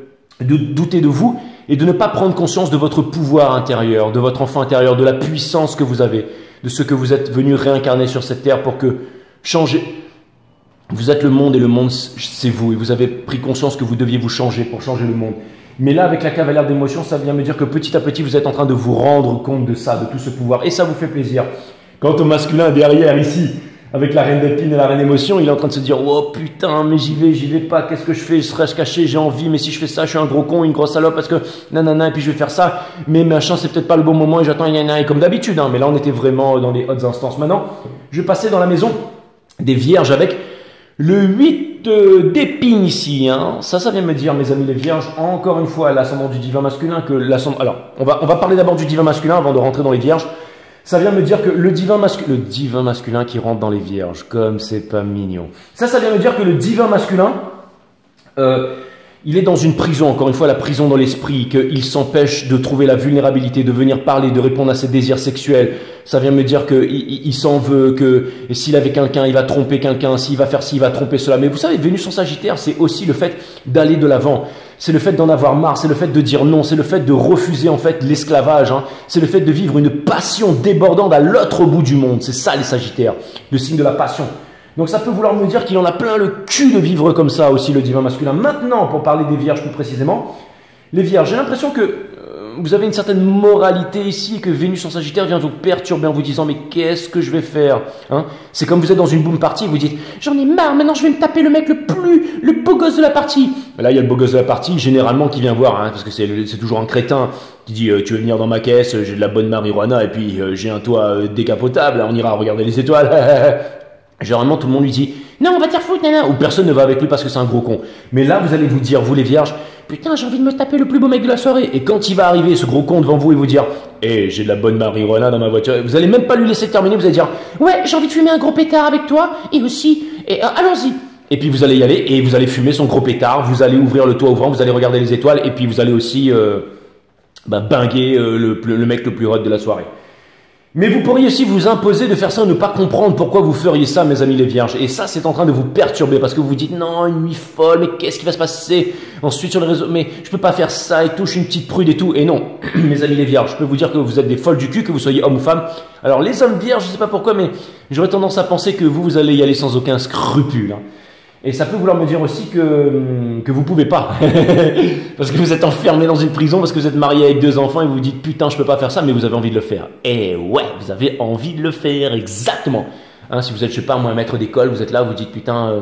douter de vous et de ne pas prendre conscience de votre pouvoir intérieur, de votre enfant intérieur, de la puissance que vous avez, de ce que vous êtes venu réincarner sur cette terre pour que changer. Vous êtes le monde et le monde c'est vous. Et vous avez pris conscience que vous deviez vous changer pour changer le monde. Mais là, avec la cavalière d'émotion, ça vient me dire que petit à petit, vous êtes en train de vous rendre compte de ça, de tout ce pouvoir. Et ça vous fait plaisir. Quant au masculin derrière ici, avec la reine d'épines et la reine d'émotion, il est en train de se dire « Oh putain, mais j'y vais pas, qu'est-ce que je fais? Serais-je caché? J'ai envie, mais si je fais ça, je suis un gros con, une grosse salope, parce que nanana, et puis je vais faire ça, mais machin, c'est peut-être pas le bon moment, et j'attends, et comme d'habitude, mais là, on était vraiment dans les hautes instances. Maintenant, je vais passer dans la maison des vierges avec le 8 d'épines ici. Ça vient me dire, mes amis les vierges, encore une fois, l'ascendant du divin masculin, que l'ascendant... Alors, on va parler d'abord du divin masculin avant de rentrer dans les vierges. Ça vient me dire que le divin masculin qui rentre dans les vierges, comme c'est pas mignon. Ça vient me dire que le divin masculin, il est dans une prison, encore une fois, la prison dans l'esprit, qu'il s'empêche de trouver la vulnérabilité, de venir parler, de répondre à ses désirs sexuels. Ça vient me dire qu'il s'en veut, que s'il avait quelqu'un, il va tromper quelqu'un, s'il va faire ci, il va tromper cela. Mais vous savez, Vénus en Sagittaire, c'est aussi le fait d'aller de l'avant. C'est le fait d'en avoir marre, c'est le fait de dire non, c'est le fait de refuser en fait l'esclavage, c'est le fait de vivre une passion débordante à l'autre bout du monde. C'est ça les Sagittaires, le signe de la passion. Donc ça peut vouloir me dire qu'il en a plein le cul de vivre comme ça aussi, le divin masculin. Maintenant, pour parler des vierges plus précisément, les vierges, j'ai l'impression que vous avez une certaine moralité ici, que Vénus en Sagittaire vient vous perturber en vous disant « Mais qu'est-ce que je vais faire ?» C'est comme vous êtes dans une boom party et vous dites « J'en ai marre, maintenant je vais me taper le mec le beau gosse de la partie. » Là, il y a le beau gosse de la partie, généralement, qui vient voir, parce que c'est toujours un crétin qui dit « Tu veux venir dans ma caisse, j'ai de la bonne marijuana et puis j'ai un toit décapotable, on ira regarder les étoiles. » Généralement, tout le monde lui dit « Non, on va te faire foutre, nana !» Ou personne ne va avec lui parce que c'est un gros con. Mais là, vous allez vous dire, vous les vierges, « Putain, j'ai envie de me taper le plus beau mec de la soirée. » Et quand il va arriver, ce gros con devant vous, et vous dire « Eh, j'ai de la bonne marijuana dans ma voiture. » Vous allez même pas lui laisser terminer, vous allez dire « Ouais, j'ai envie de fumer un gros pétard avec toi. Et aussi, allons-y. » Et puis vous allez y aller et vous allez fumer son gros pétard. Vous allez ouvrir le toit ouvrant, vous allez regarder les étoiles. Et puis vous allez aussi binguer le mec le plus hot de la soirée. Mais vous pourriez aussi vous imposer de faire ça, ne pas comprendre pourquoi vous feriez ça, mes amis les vierges. Et ça, c'est en train de vous perturber parce que vous vous dites, non, une nuit folle, mais qu'est-ce qui va se passer ensuite sur les réseaux? Mais je peux pas faire ça et tout, je suis une petite prude et tout. Et non, mes amis les vierges, je peux vous dire que vous êtes des folles du cul, que vous soyez homme ou femme. Alors les hommes vierges, je sais pas pourquoi, mais j'aurais tendance à penser que vous allez y aller sans aucun scrupule. Et ça peut vouloir me dire aussi que vous pouvez pas. Parce que vous êtes enfermé dans une prison, parce que vous êtes marié avec 2 enfants et vous vous dites putain je peux pas faire ça, mais vous avez envie de le faire. Et ouais, vous avez envie de le faire, exactement. Si vous êtes, je sais pas moi, un maître d'école, vous êtes là, vous dites putain,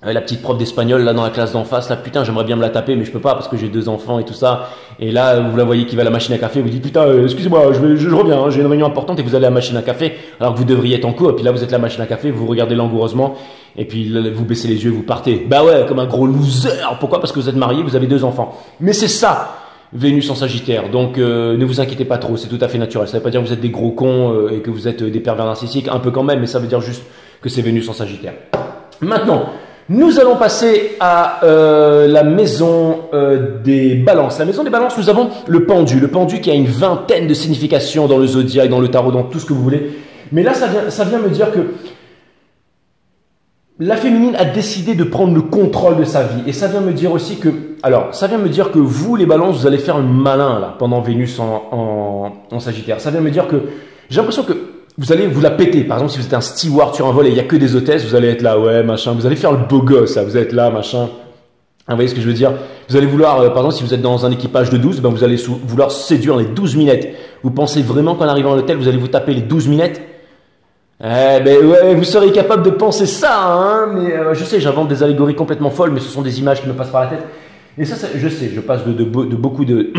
la petite prof d'espagnol là dans la classe d'en face, là putain j'aimerais bien me la taper mais je peux pas parce que j'ai 2 enfants et tout ça. Et là vous la voyez qui va à la machine à café, vous dites putain excusez-moi je reviens, j'ai une réunion importante, et vous allez à la machine à café alors que vous devriez être en cours, et puis là vous êtes à la machine à café, vous regardez langoureusement et puis là, vous baissez les yeux, vous partez. Bah ouais, comme un gros loser. Pourquoi? Parce que vous êtes marié, vous avez 2 enfants. Mais c'est ça Vénus en Sagittaire. Donc ne vous inquiétez pas trop, c'est tout à fait naturel. Ça ne veut pas dire que vous êtes des gros cons et que vous êtes des pervers narcissiques, un peu quand même, mais ça veut dire juste que c'est Vénus en Sagittaire. Maintenant, nous allons passer à la maison des balances. La maison des balances, nous avons le pendu. Le pendu qui a une vingtaine de significations dans le zodiaque, dans le tarot, dans tout ce que vous voulez. Mais là, ça vient me dire que la féminine a décidé de prendre le contrôle de sa vie. Et ça vient me dire aussi que... Alors, ça vient me dire que vous, les balances, vous allez faire le malin là, pendant Vénus en Sagittaire. Ça vient me dire que j'ai l'impression que vous allez vous la péter. Par exemple, si vous êtes un steward sur un vol et il n'y a que des hôtesses, vous allez être là, ouais, machin. Vous allez faire le beau gosse, là. Vous êtes là, machin. Vous voyez ce que je veux dire? Vous allez vouloir, par exemple, si vous êtes dans un équipage de 12, ben vous allez vouloir séduire les 12 minettes. Vous pensez vraiment qu'en arrivant à l'hôtel, vous allez vous taper les 12 minettes? Eh ben ouais, vous seriez capable de penser ça, hein, mais je sais, j'invente des allégories complètement folles, mais ce sont des images qui me passent par la tête. Et ça je sais, je passe de beaucoup de...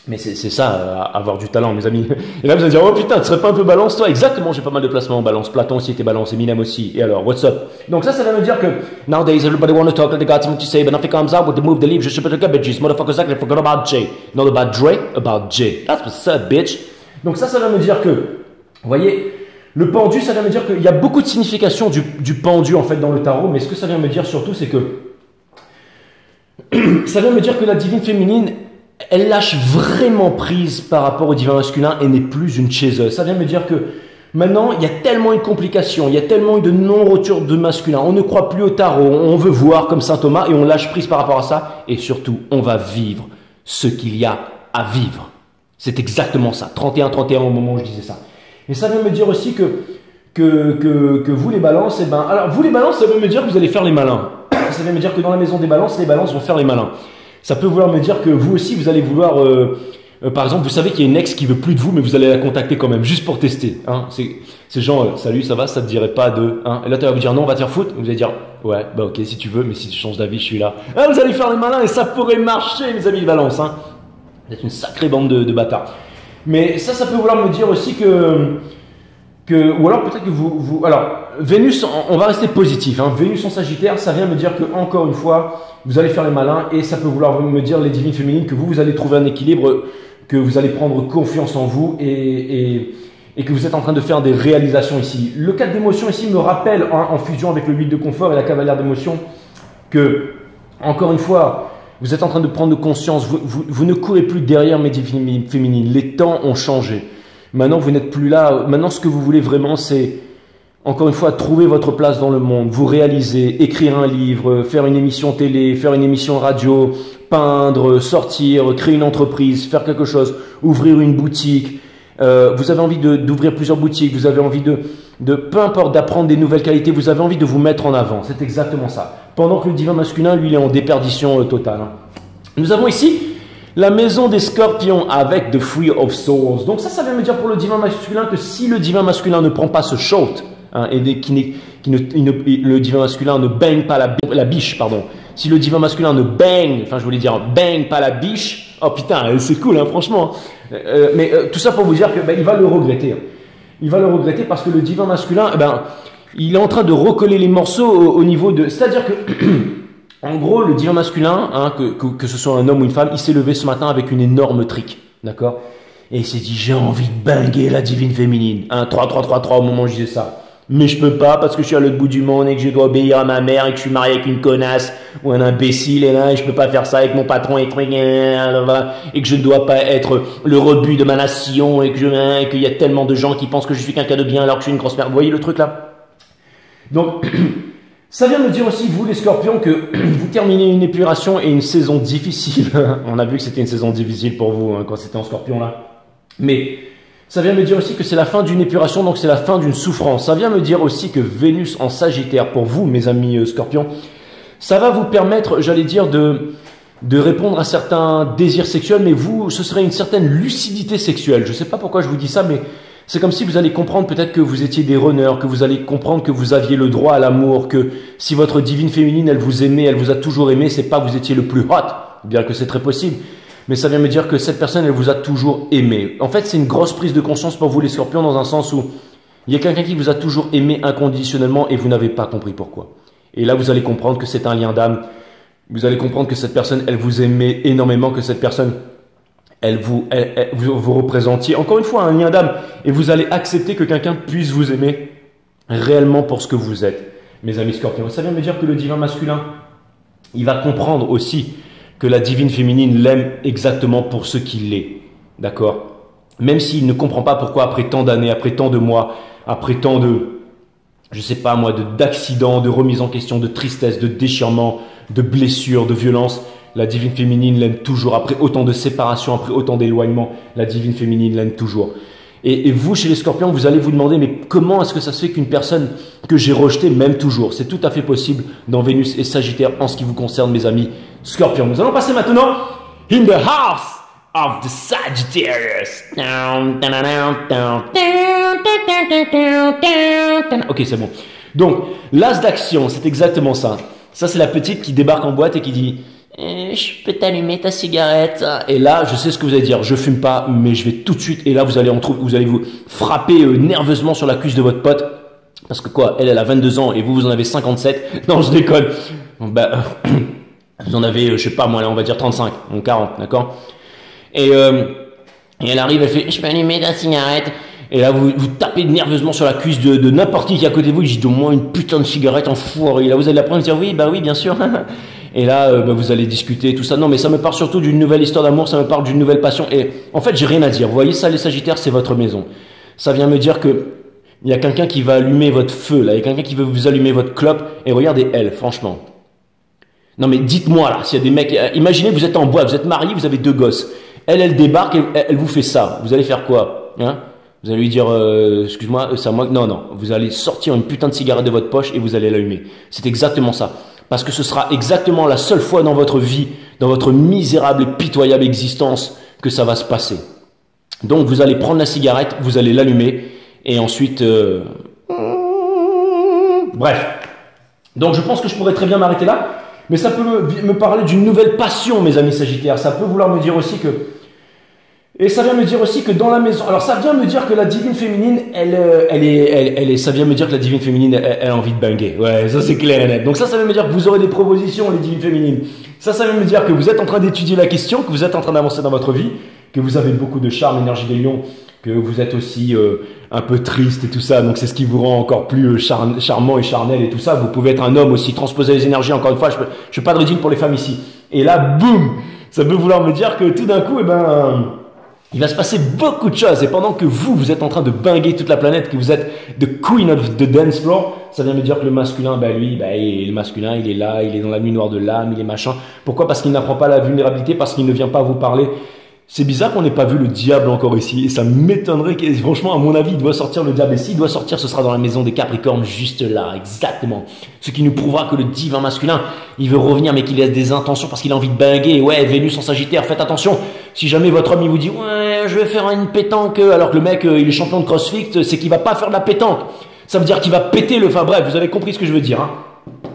mais c'est ça, avoir du talent, mes amis. Et là, vous allez dire, oh putain, tu serais pas un peu balance, toi? Exactement, j'ai pas mal de placements en balance. Platon aussi était balance, Eminem aussi. Et alors, what's up? Donc ça va me dire que, nowadays, everybody want to talk, they got something to say, but nothing comes out with the move, the leave, je suis pas de cabbages, motherfuckers actually forgot about Jay. Not about Dre, about Jay. That's what's up, bitch. Donc ça va me dire que, vous voyez, le pendu, ça vient me dire qu'il y a beaucoup de significations du pendu, en fait, dans le tarot, mais ce que ça vient me dire surtout, c'est que, ça vient me dire que la divine féminine, elle lâche vraiment prise par rapport au divin masculin et n'est plus une chaseuse. Ça vient me dire que maintenant, il y a tellement une complication, il y a tellement de non-retour de masculin. On ne croit plus au tarot, on veut voir comme saint Thomas et on lâche prise par rapport à ça. Et surtout, on va vivre ce qu'il y a à vivre. C'est exactement ça. 31-31 au moment où je disais ça. Et ça vient me dire aussi que vous les balances, eh ben, alors vous les balances, ça veut me dire que vous allez faire les malins. Ça vient me dire que dans la maison des balances, les balances vont faire les malins. Ça peut vouloir me dire que vous aussi, vous allez vouloir, par exemple, vous savez qu'il y a une ex qui veut plus de vous, mais vous allez la contacter quand même, juste pour tester. Hein. C'est genre, salut, ça va, ça te dirait pas de... Hein. Et là, tu vas vous dire, non, on va te faire foutre. Vous allez dire, ouais, bah ok, si tu veux, mais si tu changes d'avis, je suis là. Ah, vous allez faire les malins et ça pourrait marcher, mes amis de balance. Hein. Vous êtes une sacrée bande de bâtards. Mais ça peut vouloir me dire aussi ou alors peut-être que vous... Alors, Vénus, on va rester positif. Hein. Vénus en Sagittaire, ça vient me dire que, encore une fois, vous allez faire les malins et ça peut vouloir me dire, les divines féminines, que vous allez trouver un équilibre, que vous allez prendre confiance en vous et que vous êtes en train de faire des réalisations ici. Le 4 d'émotion ici me rappelle, hein, en fusion avec le 8 de confort et la cavalière d'émotion, que, encore une fois, vous êtes en train de prendre conscience, vous ne courez plus derrière mes divines féminines. Les temps ont changé. Maintenant, vous n'êtes plus là. Maintenant, ce que vous voulez vraiment, c'est, encore une fois, trouver votre place dans le monde, vous réaliser, écrire un livre, faire une émission télé, faire une émission radio, peindre, sortir, créer une entreprise, faire quelque chose, ouvrir une boutique. Vous avez envie d'ouvrir plusieurs boutiques, vous avez envie peu importe, d'apprendre des nouvelles qualités, vous avez envie de vous mettre en avant. C'est exactement ça. Pendant que le divin masculin, lui, il est en déperdition totale. Hein. Nous avons ici la maison des scorpions avec The Free of Souls. Donc ça vient me dire pour le divin masculin que si le divin masculin ne prend pas ce shot, hein, et le divin masculin ne baigne pas la biche, pardon. Si le divin masculin ne baigne, enfin je voulais dire baigne pas la biche, oh putain, c'est cool, hein, franchement. Mais tout ça pour vous dire que il va le regretter. Il va le regretter parce que le divin masculin, il est en train de recoller les morceaux au niveau de... C'est-à-dire que... En gros, le divin masculin, hein, que ce soit un homme ou une femme, il s'est levé ce matin avec une énorme trique, d'accord? Et il s'est dit, j'ai envie de binguer la divine féminine. 3 au moment où je disais ça. Mais je peux pas parce que je suis à l'autre bout du monde et que je dois obéir à ma mère et que je suis marié avec une connasse ou un imbécile et là, et je peux pas faire ça avec mon patron et que je ne dois pas être le rebut de ma nation et qu'il y a tellement de gens qui pensent que je suis quelqu'un de bien alors que je suis une grosse merde. Vous voyez le truc là? Donc... Ça vient me dire aussi, vous les scorpions, que vous terminez une épuration et une saison difficile. On a vu que c'était une saison difficile pour vous, hein, quand c'était en scorpion là. Mais ça vient me dire aussi que c'est la fin d'une épuration, donc c'est la fin d'une souffrance. Ça vient me dire aussi que Vénus en Sagittaire, pour vous mes amis scorpions, ça va vous permettre, j'allais dire, de répondre à certains désirs sexuels, mais vous, ce serait une certaine lucidité sexuelle. Je ne sais pas pourquoi je vous dis ça, mais... C'est comme si vous allez comprendre peut-être que vous étiez des runners, que vous allez comprendre que vous aviez le droit à l'amour, que si votre divine féminine, elle vous aimait, elle vous a toujours aimé, c'est pas que vous étiez le plus hot, bien que c'est très possible, mais ça vient me dire que cette personne, elle vous a toujours aimé. En fait, c'est une grosse prise de conscience pour vous les scorpions dans un sens où il y a quelqu'un qui vous a toujours aimé inconditionnellement et vous n'avez pas compris pourquoi. Et là, vous allez comprendre que c'est un lien d'âme, vous allez comprendre que cette personne, elle vous aimait énormément, que cette personne... vous représentiez encore une fois un lien d'âme et vous allez accepter que quelqu'un puisse vous aimer réellement pour ce que vous êtes. Mes amis scorpions, ça vient me dire que le divin masculin, il va comprendre aussi que la divine féminine l'aime exactement pour ce qu'il est. D'accord? Même s'il ne comprend pas pourquoi après tant d'années, après tant de mois, après tant de, je sais pas moi, d'accidents, de remise en question, de tristesse, de déchirement, de blessures, de violence, la divine féminine l'aime toujours. Après autant de séparations, après autant d'éloignements, la divine féminine l'aime toujours. Et vous, chez les scorpions, vous allez vous demander, mais comment est-ce que ça se fait qu'une personne que j'ai rejetée m'aime toujours? C'est tout à fait possible dans Vénus et Sagittaire en ce qui vous concerne, mes amis scorpions. Nous allons passer maintenant in the house of the Sagittarius. Ok, c'est bon. Donc, l'as d'action, c'est exactement ça. Ça, c'est la petite qui débarque en boîte et qui dit je peux t'allumer ta cigarette. Et là, je sais ce que vous allez dire. Je fume pas, mais je vais tout de suite. Et là, vous allez vous frapper nerveusement sur la cuisse de votre pote. Parce que quoi, elle a 22 ans et vous en avez 57. Non, je déconne. Bah, vous en avez, je sais pas, moi, là, on va dire 35, donc 40, d'accord? Et elle arrive, elle fait je peux allumer ta cigarette. Et là, vous tapez nerveusement sur la cuisse de n'importe qui est à côté de vous. Il dit, donne-moi une putain de cigarette, enfoiré. Et là, vous allez la prendre et dire, oui, bah oui, bien sûr. Et là, vous allez discuter, tout ça. Non, mais ça me parle surtout d'une nouvelle histoire d'amour, ça me parle d'une nouvelle passion. Et en fait, j'ai rien à dire. Vous voyez ça, les Sagittaires, c'est votre maison. Ça vient me dire que il y a quelqu'un qui va allumer votre feu, là. Il y a quelqu'un qui veut vous allumer votre clope. Et regardez elle, franchement. Non, mais dites-moi, là, s'il y a des mecs, imaginez, vous êtes en boîte, vous êtes mariés, vous avez 2 gosses. Elle débarque et elle vous fait ça. Vous allez faire quoi, hein? Vous allez lui dire, excuse-moi, c'est à moi. Non, non. Vous allez sortir une putain de cigarette de votre poche et vous allez l'allumer. C'est exactement ça. Parce que ce sera exactement la seule fois dans votre vie, dans votre misérable et pitoyable existence, que ça va se passer. Donc, vous allez prendre la cigarette, vous allez l'allumer, et ensuite... Bref. Donc, je pense que je pourrais très bien m'arrêter là, mais ça peut me parler d'une nouvelle passion, mes amis Sagittaires. Ça peut vouloir me dire aussi que... Et ça vient me dire aussi que dans la maison, alors ça vient me dire que la divine féminine, ça vient me dire que la divine féminine, elle a envie de banguer. Ouais, ça c'est clair et net. Donc ça vient me dire que vous aurez des propositions, les divines féminines. Ça vient me dire que vous êtes en train d'étudier la question, que vous êtes en train d'avancer dans votre vie, que vous avez beaucoup de charme, énergie des lions, que vous êtes aussi un peu triste et tout ça. Donc c'est ce qui vous rend encore plus charmant et charnel et tout ça. Vous pouvez être un homme aussi, transposer les énergies. Encore une fois, je fais pas de reading pour les femmes ici. Et là, boum, ça peut vouloir me dire que tout d'un coup, il va se passer beaucoup de choses et pendant que vous êtes en train de binguer toute la planète, que vous êtes the queen of the dance floor, ça vient me dire que le masculin, le masculin, il est là, il est dans la nuit noire de l'âme, il est machin. Pourquoi? Parce qu'il n'apprend pas la vulnérabilité, parce qu'il ne vient pas vous parler. C'est bizarre qu'on n'ait pas vu le diable encore ici et ça m'étonnerait que, franchement, à mon avis, il doit sortir le diable. Et s'il doit sortir, ce sera dans la maison des Capricornes, juste là, exactement. Ce qui nous prouvera que le divin masculin, il veut revenir, mais qu'il a des intentions parce qu'il a envie de binguer. Ouais, Vénus en Sagittaire, faites attention. Si jamais votre homme, il vous dit, ouais, je vais faire une pétanque, alors que le mec, il est champion de CrossFit, c'est qu'il va pas faire de la pétanque. Ça veut dire qu'il va péter le, enfin bref, vous avez compris ce que je veux dire, hein.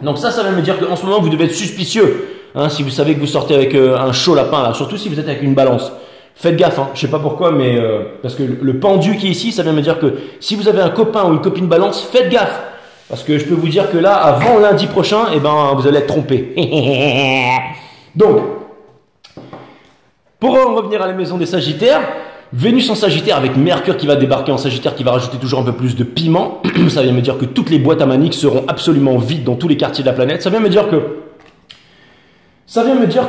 Donc ça veut me dire qu'en ce moment, vous devez être suspicieux, hein, si vous savez que vous sortez avec un chaud lapin, là, surtout si vous êtes avec une balance. Faites gaffe, hein. Je sais pas pourquoi, mais parce que le pendu qui est ici, ça vient me dire que si vous avez un copain ou une copine balance, faites gaffe. Parce que je peux vous dire que là, avant lundi prochain, vous allez être trompé. Donc, pour en revenir à la maison des Sagittaires, Vénus en Sagittaire avec Mercure qui va débarquer en Sagittaire, qui va rajouter toujours un peu plus de piment. Ça vient me dire que toutes les boîtes à manique seront absolument vides dans tous les quartiers de la planète. Ça vient me dire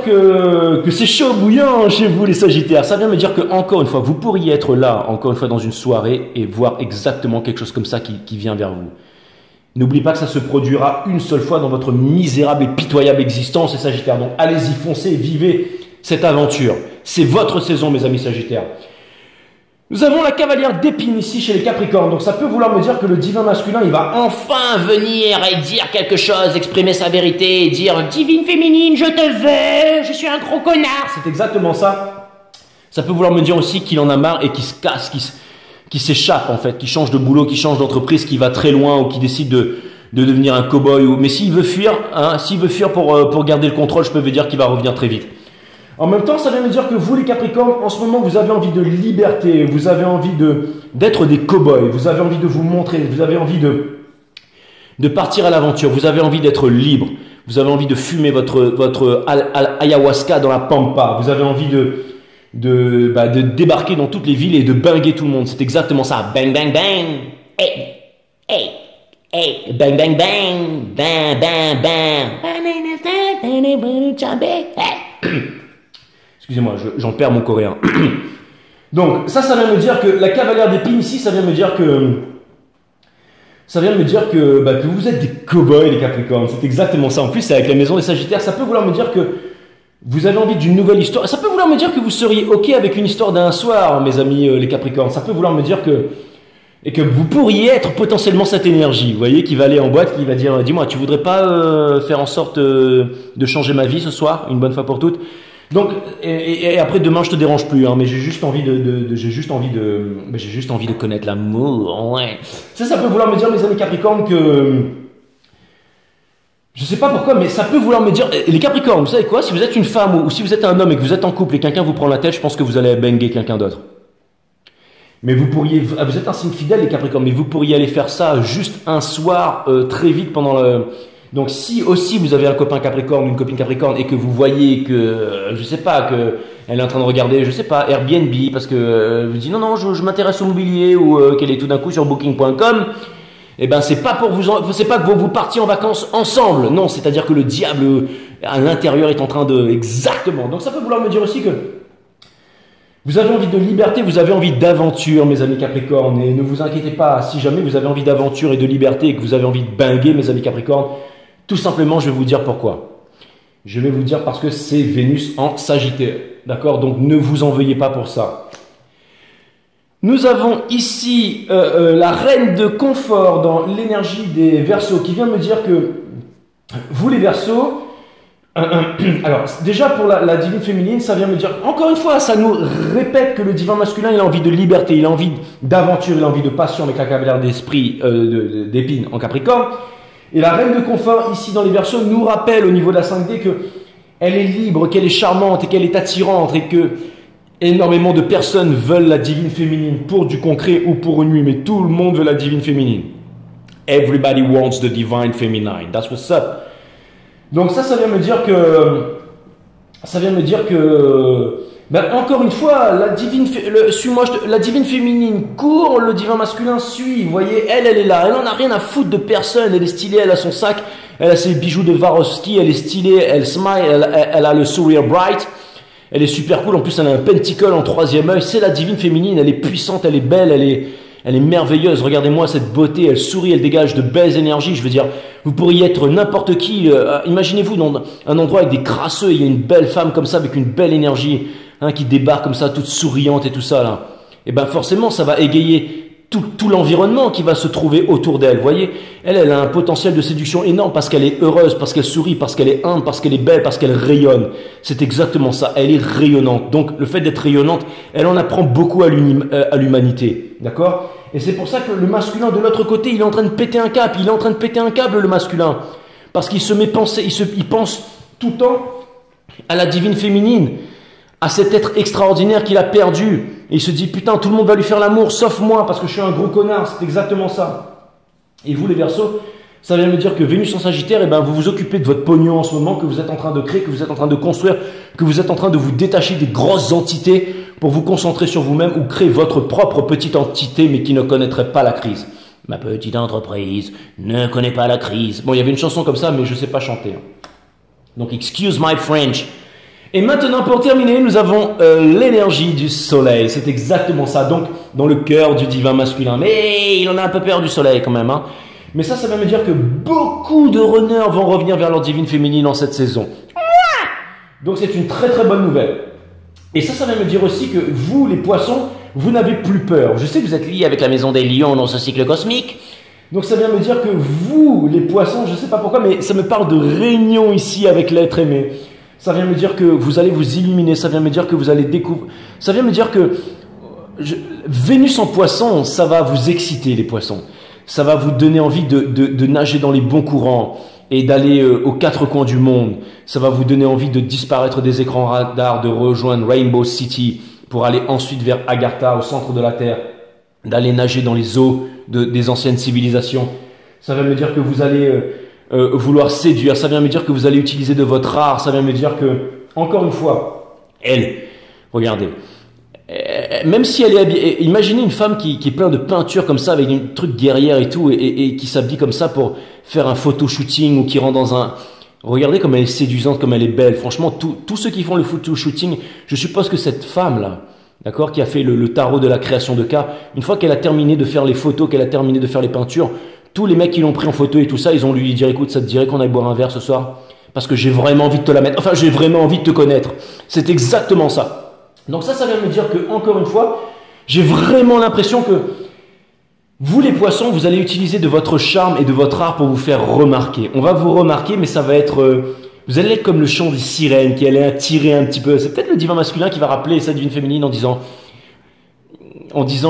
que c'est chaud bouillant chez vous les Sagittaires. Ça vient me dire que encore une fois, vous pourriez être là, encore une fois dans une soirée et voir exactement quelque chose comme ça qui vient vers vous. N'oubliez pas que ça se produira une seule fois dans votre misérable et pitoyable existence, les Sagittaires. Donc allez-y, foncez, vivez cette aventure. C'est votre saison, mes amis Sagittaires. Nous avons la cavalière d'épines ici chez les Capricornes. Donc ça peut vouloir me dire que le divin masculin, il va enfin venir et dire quelque chose, exprimer sa vérité, et dire « Divine féminine, je te veux, je suis un gros connard ». C'est exactement ça. Ça peut vouloir me dire aussi qu'il en a marre et qu'il se casse, qu'il s'échappe en fait, qu'il change de boulot, qu'il change d'entreprise, qu'il va très loin ou qu'il décide de devenir un cow-boy. Mais s'il veut fuir, pour garder le contrôle, je peux vous dire qu'il va revenir très vite. En même temps, ça vient me dire que vous, les Capricornes, en ce moment, vous avez envie de liberté, vous avez envie d'être des cow-boys, vous avez envie de vous montrer, vous avez envie de partir à l'aventure, vous avez envie d'être libre, vous avez envie de fumer votre ayahuasca dans la pampa, vous avez envie de débarquer dans toutes les villes et de banguer tout le monde. C'est exactement ça. Bang, bang, bang. Hey, hey, hey. Bang, bang, bang. Bang, bang, bang. Excusez-moi, j'en perds mon coréen. Donc, ça vient me dire que la cavalière d'épines ici, ça vient me dire que vous êtes des cow-boys, les Capricornes. C'est exactement ça. En plus, c'est avec la maison des Sagittaires. Ça peut vouloir me dire que vous avez envie d'une nouvelle histoire. Ça peut vouloir me dire que vous seriez OK avec une histoire d'un soir, mes amis, les Capricornes. Ça peut vouloir me dire que vous pourriez être potentiellement cette énergie, vous voyez, qui va aller en boîte, qui va dire, dis-moi, tu voudrais pas faire en sorte de changer ma vie ce soir, une bonne fois pour toutes. Donc, et après demain je te dérange plus, hein, mais j'ai juste envie de connaître l'amour, ouais. Ça peut vouloir me dire, mes amis Capricornes, que je sais pas pourquoi, mais ça peut vouloir me dire, les Capricornes, vous savez quoi, si vous êtes une femme ou si vous êtes un homme et que vous êtes en couple et quelqu'un vous prend la tête, je pense que vous allez banger quelqu'un d'autre. Mais vous êtes un signe fidèle, les Capricornes, mais vous pourriez aller faire ça juste un soir, très vite pendant le. Donc si aussi vous avez un copain Capricorne, une copine Capricorne et que vous voyez que, je sais pas, que elle est en train de regarder, je sais pas, Airbnb parce que vous dites non, je m'intéresse au mobilier ou qu'elle est tout d'un coup sur booking.com, eh ben c'est pas que vous partiez en vacances ensemble, non, c'est-à-dire que le diable à l'intérieur est en train de, exactement. Donc ça peut vouloir me dire aussi que vous avez envie de liberté, vous avez envie d'aventure, mes amis Capricornes, et ne vous inquiétez pas, si jamais vous avez envie d'aventure et de liberté et que vous avez envie de banguer, mes amis Capricornes, tout simplement, je vais vous dire pourquoi. Je vais vous dire parce que c'est Vénus en Sagittaire. D'accord? Donc, ne vous en veuillez pas pour ça. Nous avons ici la reine de confort dans l'énergie des Verseaux qui vient me dire que vous, les Verseaux, alors, déjà pour la divine féminine, ça vient me dire, encore une fois, ça nous répète que le divin masculin, il a envie de liberté, il a envie d'aventure, il a envie de passion avec la cavalière d'esprit d'épines en Capricorne. Et la reine de confort, ici dans les Verseaux, nous rappelle au niveau de la 5D qu'elle est libre, qu'elle est charmante et qu'elle est attirante et que énormément de personnes veulent la divine féminine pour du concret ou pour une nuit, mais tout le monde veut la divine féminine. Everybody wants the divine feminine. That's what's up. Donc ça vient me dire que, ben encore une fois, la divine féminine court, le divin masculin suit. Vous voyez, elle est là, elle en a rien à foutre de personne. Elle est stylée, elle a son sac, elle a ses bijoux de Swarovski, elle est stylée, elle smile, elle a le sourire bright. Elle est super cool. En plus, elle a un pentacle en troisième œil. C'est la divine féminine. Elle est puissante, elle est belle, elle est merveilleuse. Regardez-moi cette beauté. Elle sourit, elle dégage de belles énergies. Je veux dire, vous pourriez être n'importe qui. Imaginez-vous dans un endroit avec des crasseux. Il y a une belle femme comme ça avec une belle énergie, hein, qui débarque comme ça, toute souriante et tout ça là. Et ben forcément, ça va égayer tout l'environnement qui va se trouver autour d'elle. Vous voyez, elle a un potentiel de séduction énorme parce qu'elle est heureuse, parce qu'elle sourit, parce qu'elle est humble, parce qu'elle est belle, parce qu'elle rayonne. C'est exactement ça. Elle est rayonnante. Donc, le fait d'être rayonnante, elle en apprend beaucoup à l'humanité. D'accord? Et c'est pour ça que le masculin, de l'autre côté, il est en train de péter un câble. Il est en train de péter un câble, le masculin. Parce qu'il se met il pense tout le temps à la divine féminine, à cet être extraordinaire qu'il a perdu. Et il se dit, putain, tout le monde va lui faire l'amour, sauf moi, parce que je suis un gros connard. C'est exactement ça. Et vous, les Verseaux, ça vient me dire que Vénus en Sagittaire, eh ben, vous vous occupez de votre pognon en ce moment, que vous êtes en train de créer, que vous êtes en train de construire, que vous êtes en train de vous détacher des grosses entités pour vous concentrer sur vous-même ou créer votre propre petite entité, mais qui ne connaîtrait pas la crise. Ma petite entreprise ne connaît pas la crise. Bon, il y avait une chanson comme ça, mais je ne sais pas chanter. Donc, excuse my French. Et maintenant, pour terminer, nous avons l'énergie du soleil. C'est exactement ça. Donc, dans le cœur du divin masculin. Mais il en a un peu peur du soleil quand même. Hein. Mais ça va me dire que beaucoup de runners vont revenir vers leur divine féminine en cette saison. Donc, c'est une très très bonne nouvelle. Et ça va me dire aussi que vous, les poissons, vous n'avez plus peur. Je sais que vous êtes liés avec la maison des lions dans ce cycle cosmique. Donc, ça vient me dire que vous, les poissons, je ne sais pas pourquoi, mais ça me parle de réunion ici avec l'être aimé. Ça vient me dire que vous allez vous illuminer, ça vient me dire que vous allez découvrir, ça vient me dire que Vénus en poisson, ça va vous exciter les poissons, ça va vous donner envie de nager dans les bons courants et d'aller aux quatre coins du monde, ça va vous donner envie de disparaître des écrans radars, de rejoindre Rainbow City pour aller ensuite vers Agartha au centre de la Terre, d'aller nager dans les eaux des anciennes civilisations. Ça va me dire que vous allez vouloir séduire, ça vient me dire que vous allez utiliser de votre art, ça vient me dire que, encore une fois, elle, Regardez. Même si elle est habillée, imaginez une femme qui est pleine de peinture comme ça, avec un truc guerrière et tout, et qui s'habille comme ça pour faire un photo shooting ou qui rentre dans un... Regardez comme elle est séduisante, comme elle est belle. Franchement, tous ceux qui font le photo shooting, je suppose que cette femme-là, d'accord, qui a fait le tarot de la création de cas, une fois qu'elle a terminé de faire les photos, qu'elle a terminé de faire les peintures, tous les mecs qui l'ont pris en photo et tout ça, ils ont lui dit, écoute, ça te dirait qu'on aille boire un verre ce soir? Parce que j'ai vraiment envie de te la mettre. Enfin, j'ai vraiment envie de te connaître. C'est exactement ça. Donc ça vient me dire que, encore une fois, j'ai vraiment l'impression que vous, les poissons, vous allez utiliser de votre charme et de votre art pour vous faire remarquer. On va vous remarquer, mais ça va être... vous allez être comme le chant des sirènes qui allait attirer un petit peu. C'est peut-être le divin masculin qui va rappeler sa divine féminine en disant,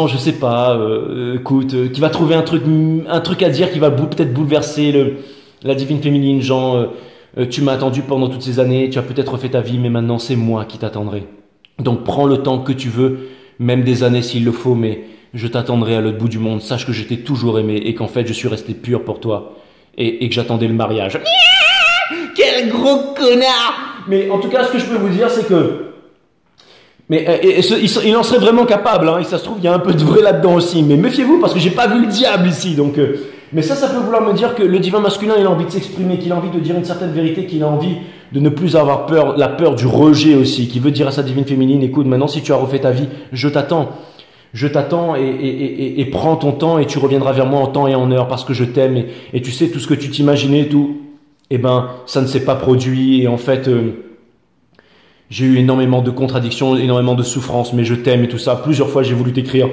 je sais pas, écoute, qui va trouver un truc à dire qui va peut-être bouleverser la divine féminine, genre, tu m'as attendu pendant toutes ces années, tu as peut-être refait ta vie, mais maintenant c'est moi qui t'attendrai. Donc prends le temps que tu veux, même des années s'il le faut, mais je t'attendrai à l'autre bout du monde. Sache que je t'ai toujours aimé et qu'en fait je suis resté pur pour toi et que j'attendais le mariage. Quel gros connard! Mais en tout cas, ce que je peux vous dire, c'est que... Mais il en serait vraiment capable, hein, et ça se trouve, il y a un peu de vrai là-dedans aussi. Mais méfiez-vous, parce que j'ai pas vu le diable ici, donc... Mais ça peut vouloir me dire que le divin masculin, il a envie de s'exprimer, qu'il a envie de dire une certaine vérité, qu'il a envie de ne plus avoir peur, la peur du rejet aussi, qui veut dire à sa divine féminine, écoute, maintenant si tu as refait ta vie, je t'attends et prends ton temps et tu reviendras vers moi en temps et en heure parce que je t'aime et tu sais tout ce que tu t'imaginais, tout, eh ben ça ne s'est pas produit et en fait j'ai eu énormément de contradictions, énormément de souffrances, mais je t'aime et tout ça. Plusieurs fois j'ai voulu t'écrire.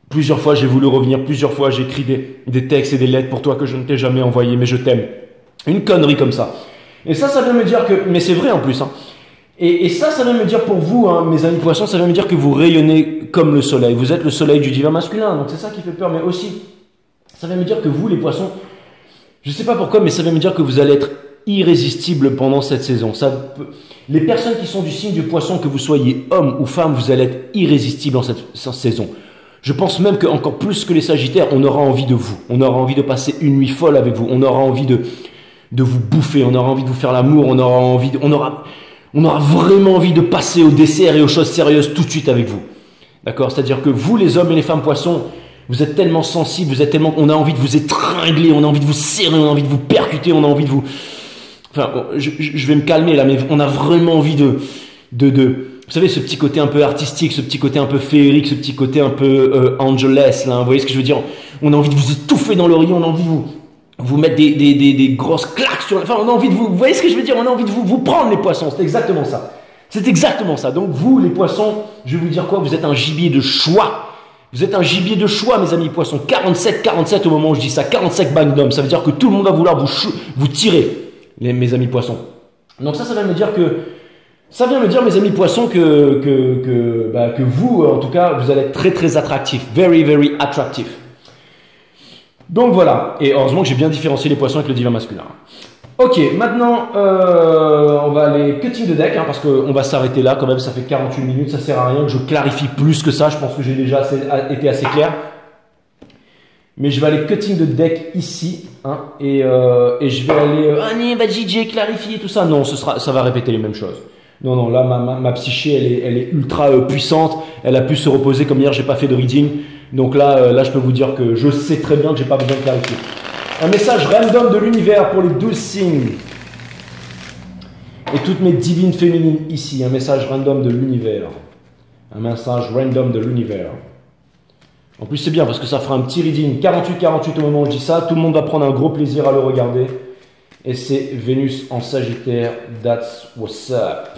Plusieurs fois, j'ai voulu revenir. Plusieurs fois, j'ai écrit des textes et des lettres pour toi que je ne t'ai jamais envoyé, mais je t'aime. Une connerie comme ça. Et ça vient me dire que... Mais c'est vrai en plus. Hein. Et ça vient me dire pour vous, hein, mes amis poissons, ça vient me dire que vous rayonnez comme le soleil. Vous êtes le soleil du divin masculin. Donc c'est ça qui fait peur. Mais aussi, ça vient me dire que vous, les poissons, je ne sais pas pourquoi, mais ça vient me dire que vous allez être irrésistibles pendant cette saison. Les personnes qui sont du signe du poisson, que vous soyez homme ou femme, vous allez être irrésistibles en cette saison. Je pense même qu'encore plus que les Sagittaires, on aura envie de vous. On aura envie de passer une nuit folle avec vous. On aura envie de vous bouffer. On aura envie de vous faire l'amour. On aura vraiment envie de passer au dessert et aux choses sérieuses tout de suite avec vous. D'accord? C'est-à-dire que vous, les hommes et les femmes poissons, vous êtes tellement sensibles, on a envie de vous étrangler, on a envie de vous serrer, on a envie de vous percuter, on a envie de vous... Enfin, je vais me calmer là, mais on a vraiment envie vous savez, ce petit côté un peu artistique, ce petit côté un peu féerique, ce petit côté un peu angelesque, là, vous voyez ce que je veux dire? On a envie de vous étouffer dans l'oreiller, on a envie de vous mettre des grosses claques sur... Enfin, on a envie de vous voyez ce que je veux dire? On a envie de vous prendre, les poissons, c'est exactement ça. C'est exactement ça. Donc vous, les poissons, je vais vous dire quoi? Vous êtes un gibier de choix. Vous êtes un gibier de choix, mes amis poissons. 47 au moment où je dis ça, 47 magnum, ça veut dire que tout le monde va vouloir vous tirer, mes amis poissons. Donc ça va me dire que... Ça vient me dire, mes amis poissons, que vous, en tout cas, vous allez être très très attractif. Very, very attractif. Donc voilà. Et heureusement que j'ai bien différencié les poissons avec le divin masculin. Ok, maintenant, on va aller cutting the deck, hein, parce qu'on va s'arrêter là quand même, ça fait 48 minutes, ça sert à rien que je clarifie plus que ça, je pense que j'ai déjà été assez clair. Mais je vais aller cutting the deck ici, hein, et je vais aller, JJ, clarifier tout ça. Non, ça va répéter les mêmes choses. Non, là, ma psyché, elle est ultra puissante. Elle a pu se reposer comme hier, j'ai pas fait de reading. Donc là, je peux vous dire que je sais très bien que j'ai pas besoin de clarifier. Un message random de l'univers pour les 12 signes. Et toutes mes divines féminines ici. Un message random de l'univers. Un message random de l'univers. En plus, c'est bien parce que ça fera un petit reading 48 au moment où je dis ça. Tout le monde va prendre un gros plaisir à le regarder. Et c'est Vénus en Sagittaire. That's what's up.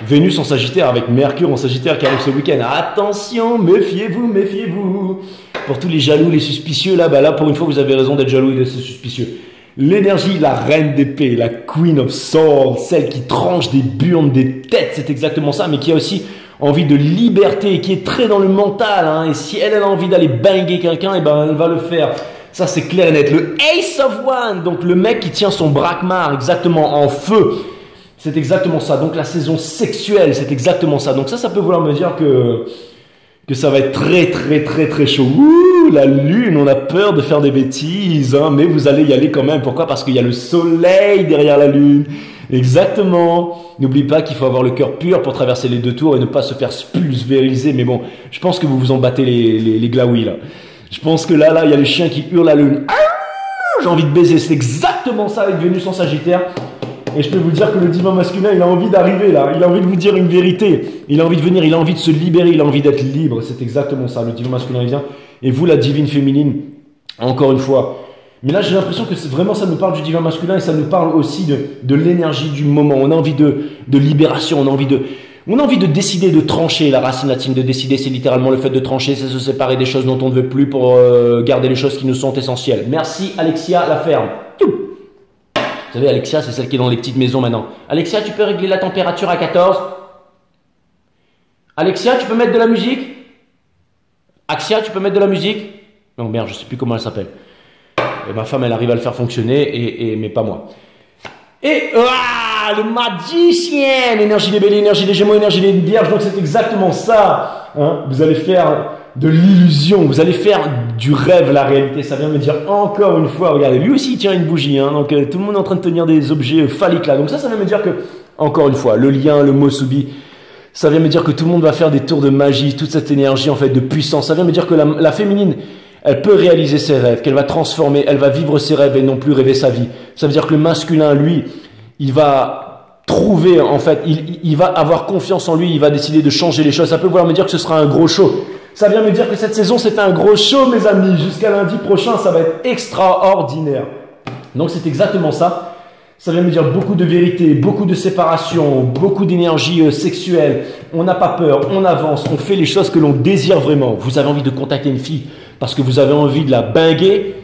Vénus en Sagittaire avec Mercure en Sagittaire qui arrive ce week-end. Attention, méfiez-vous. Pour tous les jaloux, les suspicieux, là pour une fois, vous avez raison d'être jaloux et d'être suspicieux. L'énergie, la reine d'épée, la Queen of Swords, celle qui tranche des burnes, des têtes, c'est exactement ça, mais qui a aussi envie de liberté, qui est très dans le mental, hein, et si elle a envie d'aller banger quelqu'un, elle va le faire. Ça, c'est clair et net. Le Ace of Wands, donc le mec qui tient son braquemar exactement en feu. C'est exactement ça. Donc la saison sexuelle, c'est exactement ça. Donc ça peut vouloir me dire que ça va être très chaud. Ouh, la lune, on a peur de faire des bêtises, hein, mais vous allez y aller quand même. Pourquoi? Parce qu'il y a le soleil derrière la lune. Exactement. N'oublie pas qu'il faut avoir le cœur pur pour traverser les 2 tours et ne pas se faire pulvériser. Mais bon, je pense que vous vous en battez les glaouis là. Je pense que là, il y a le chien qui hurle à l'une. J'ai envie de baiser. C'est exactement ça avec Vénus en Sagittaire. Et je peux vous dire que le divin masculin, il a envie d'arriver là. Il a envie de vous dire une vérité. Il a envie de venir, il a envie de se libérer, il a envie d'être libre. C'est exactement ça. Le divin masculin, il vient. Et vous, la divine féminine, encore une fois. Mais là, j'ai l'impression que vraiment, ça nous parle du divin masculin et ça nous parle aussi de l'énergie du moment. On a envie de libération, on a envie de décider, de trancher. La racine latine de décider, c'est littéralement le fait de trancher, c'est se séparer des choses dont on ne veut plus pour garder les choses qui nous sont essentielles. Merci Alexia la ferme. Vous savez, Alexia, c'est celle qui est dans les petites maisons maintenant. Alexia, tu peux régler la température à 14? Alexia, tu peux mettre de la musique? Axia, tu peux mettre de la musique? Non, merde, je sais plus comment elle s'appelle. Et ma femme, elle arrive à le faire fonctionner, mais pas moi. Et le magicien, l'énergie des béliers, l'énergie des gémeaux, l'énergie des vierges. Donc c'est exactement ça. Hein. Vous allez faire de l'illusion, vous allez faire du rêve la réalité. Ça vient me dire encore une fois, regardez, lui aussi il tient une bougie. Hein, donc tout le monde est en train de tenir des objets phalliques là. Donc ça vient me dire que, encore une fois, le lien, le Mosubi, ça vient me dire que tout le monde va faire des tours de magie, toute cette énergie en fait de puissance. Ça vient me dire que la féminine, elle peut réaliser ses rêves, qu'elle va transformer, elle va vivre ses rêves et non plus rêver sa vie. Ça veut dire que le masculin, lui, il va trouver, en fait, il va avoir confiance en lui, il va décider de changer les choses. Ça peut vouloir me dire que ce sera un gros show. Ça vient me dire que cette saison, c'est un gros show, mes amis. Jusqu'à lundi prochain, ça va être extraordinaire. Donc, c'est exactement ça. Ça vient me dire beaucoup de vérité, beaucoup de séparation, beaucoup d'énergie sexuelle. On n'a pas peur, on avance, on fait les choses que l'on désire vraiment. Vous avez envie de contacter une fille parce que vous avez envie de la binguer,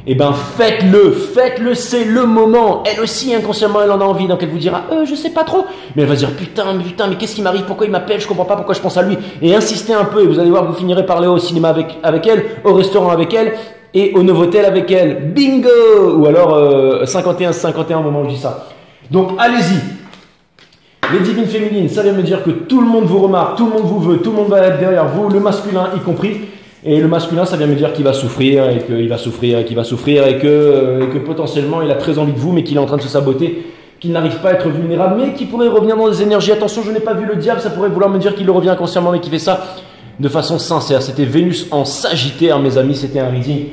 eh ben faites-le, c'est le moment. Elle aussi, inconsciemment, elle en a envie, donc elle vous dira, je sais pas trop. Mais elle va dire, putain, mais qu'est-ce qui m'arrive, pourquoi il m'appelle, je comprends pas pourquoi je pense à lui. Et insistez un peu, et vous allez voir, vous finirez par aller au cinéma avec elle, au restaurant avec elle, et au Novotel avec elle. Bingo! Ou alors 51-51 au moment où je dis ça. Donc allez-y. Les divines féminines, ça vient me dire que tout le monde vous remarque, tout le monde vous veut, tout le monde va être derrière vous, le masculin y compris. Et le masculin, ça vient me dire qu'il va souffrir, et qu'il va souffrir, et qu'il va souffrir, et que potentiellement il a très envie de vous, mais qu'il est en train de se saboter, qu'il n'arrive pas à être vulnérable, mais qu'il pourrait revenir dans des énergies. Attention, je n'ai pas vu le diable, ça pourrait vouloir me dire qu'il le revient inconsciemment, mais qu'il fait ça de façon sincère. C'était Vénus en Sagittaire, mes amis, c'était un reading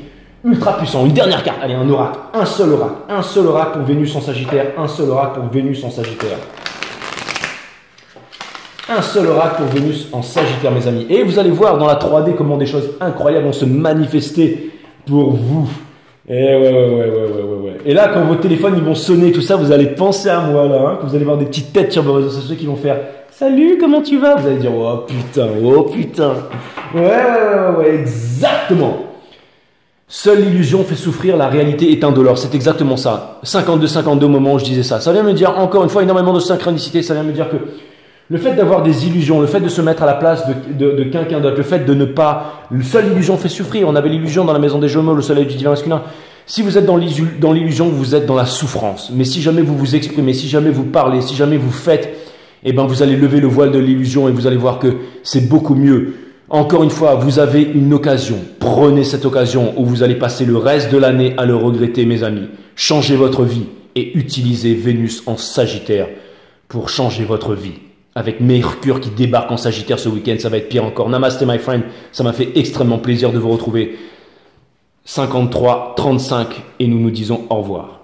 ultra puissant. Une dernière carte, allez, un oracle, un seul oracle pour Vénus en Sagittaire, un seul oracle pour Vénus en Sagittaire. Un seul oracle pour Vénus en Sagittaire, mes amis. Et vous allez voir dans la 3D comment des choses incroyables vont se manifester pour vous. Et ouais. Et là, quand vos téléphones ils vont sonner, tout ça, vous allez penser à moi, là. Hein, que vous allez voir des petites têtes sur vos réseaux sociaux qui vont faire « Salut, comment tu vas ?» Vous allez dire « Oh putain. » Ouais, exactement. Seule l'illusion fait souffrir, la réalité est indolore. C'est exactement ça. 52 au moment où je disais ça. Ça vient me dire, encore une fois, énormément de synchronicité. Ça vient me dire que le fait d'avoir des illusions, le fait de se mettre à la place de quelqu'un d'autre, le fait de ne pas... Seule l'illusion fait souffrir. On avait l'illusion dans la maison des Gémeaux, le soleil du divin masculin. Si vous êtes dans l'illusion, vous êtes dans la souffrance. Mais si jamais vous vous exprimez, si jamais vous parlez, si jamais vous faites, eh ben vous allez lever le voile de l'illusion et vous allez voir que c'est beaucoup mieux. Encore une fois, vous avez une occasion. Prenez cette occasion où vous allez passer le reste de l'année à le regretter, mes amis. Changez votre vie et utilisez Vénus en Sagittaire pour changer votre vie. Avec Mercure qui débarque en Sagittaire ce week-end, ça va être pire encore. Namaste, my friend. Ça m'a fait extrêmement plaisir de vous retrouver. 53-35 et nous nous disons au revoir.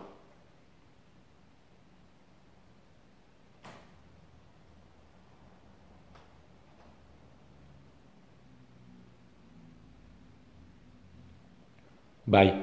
Bye.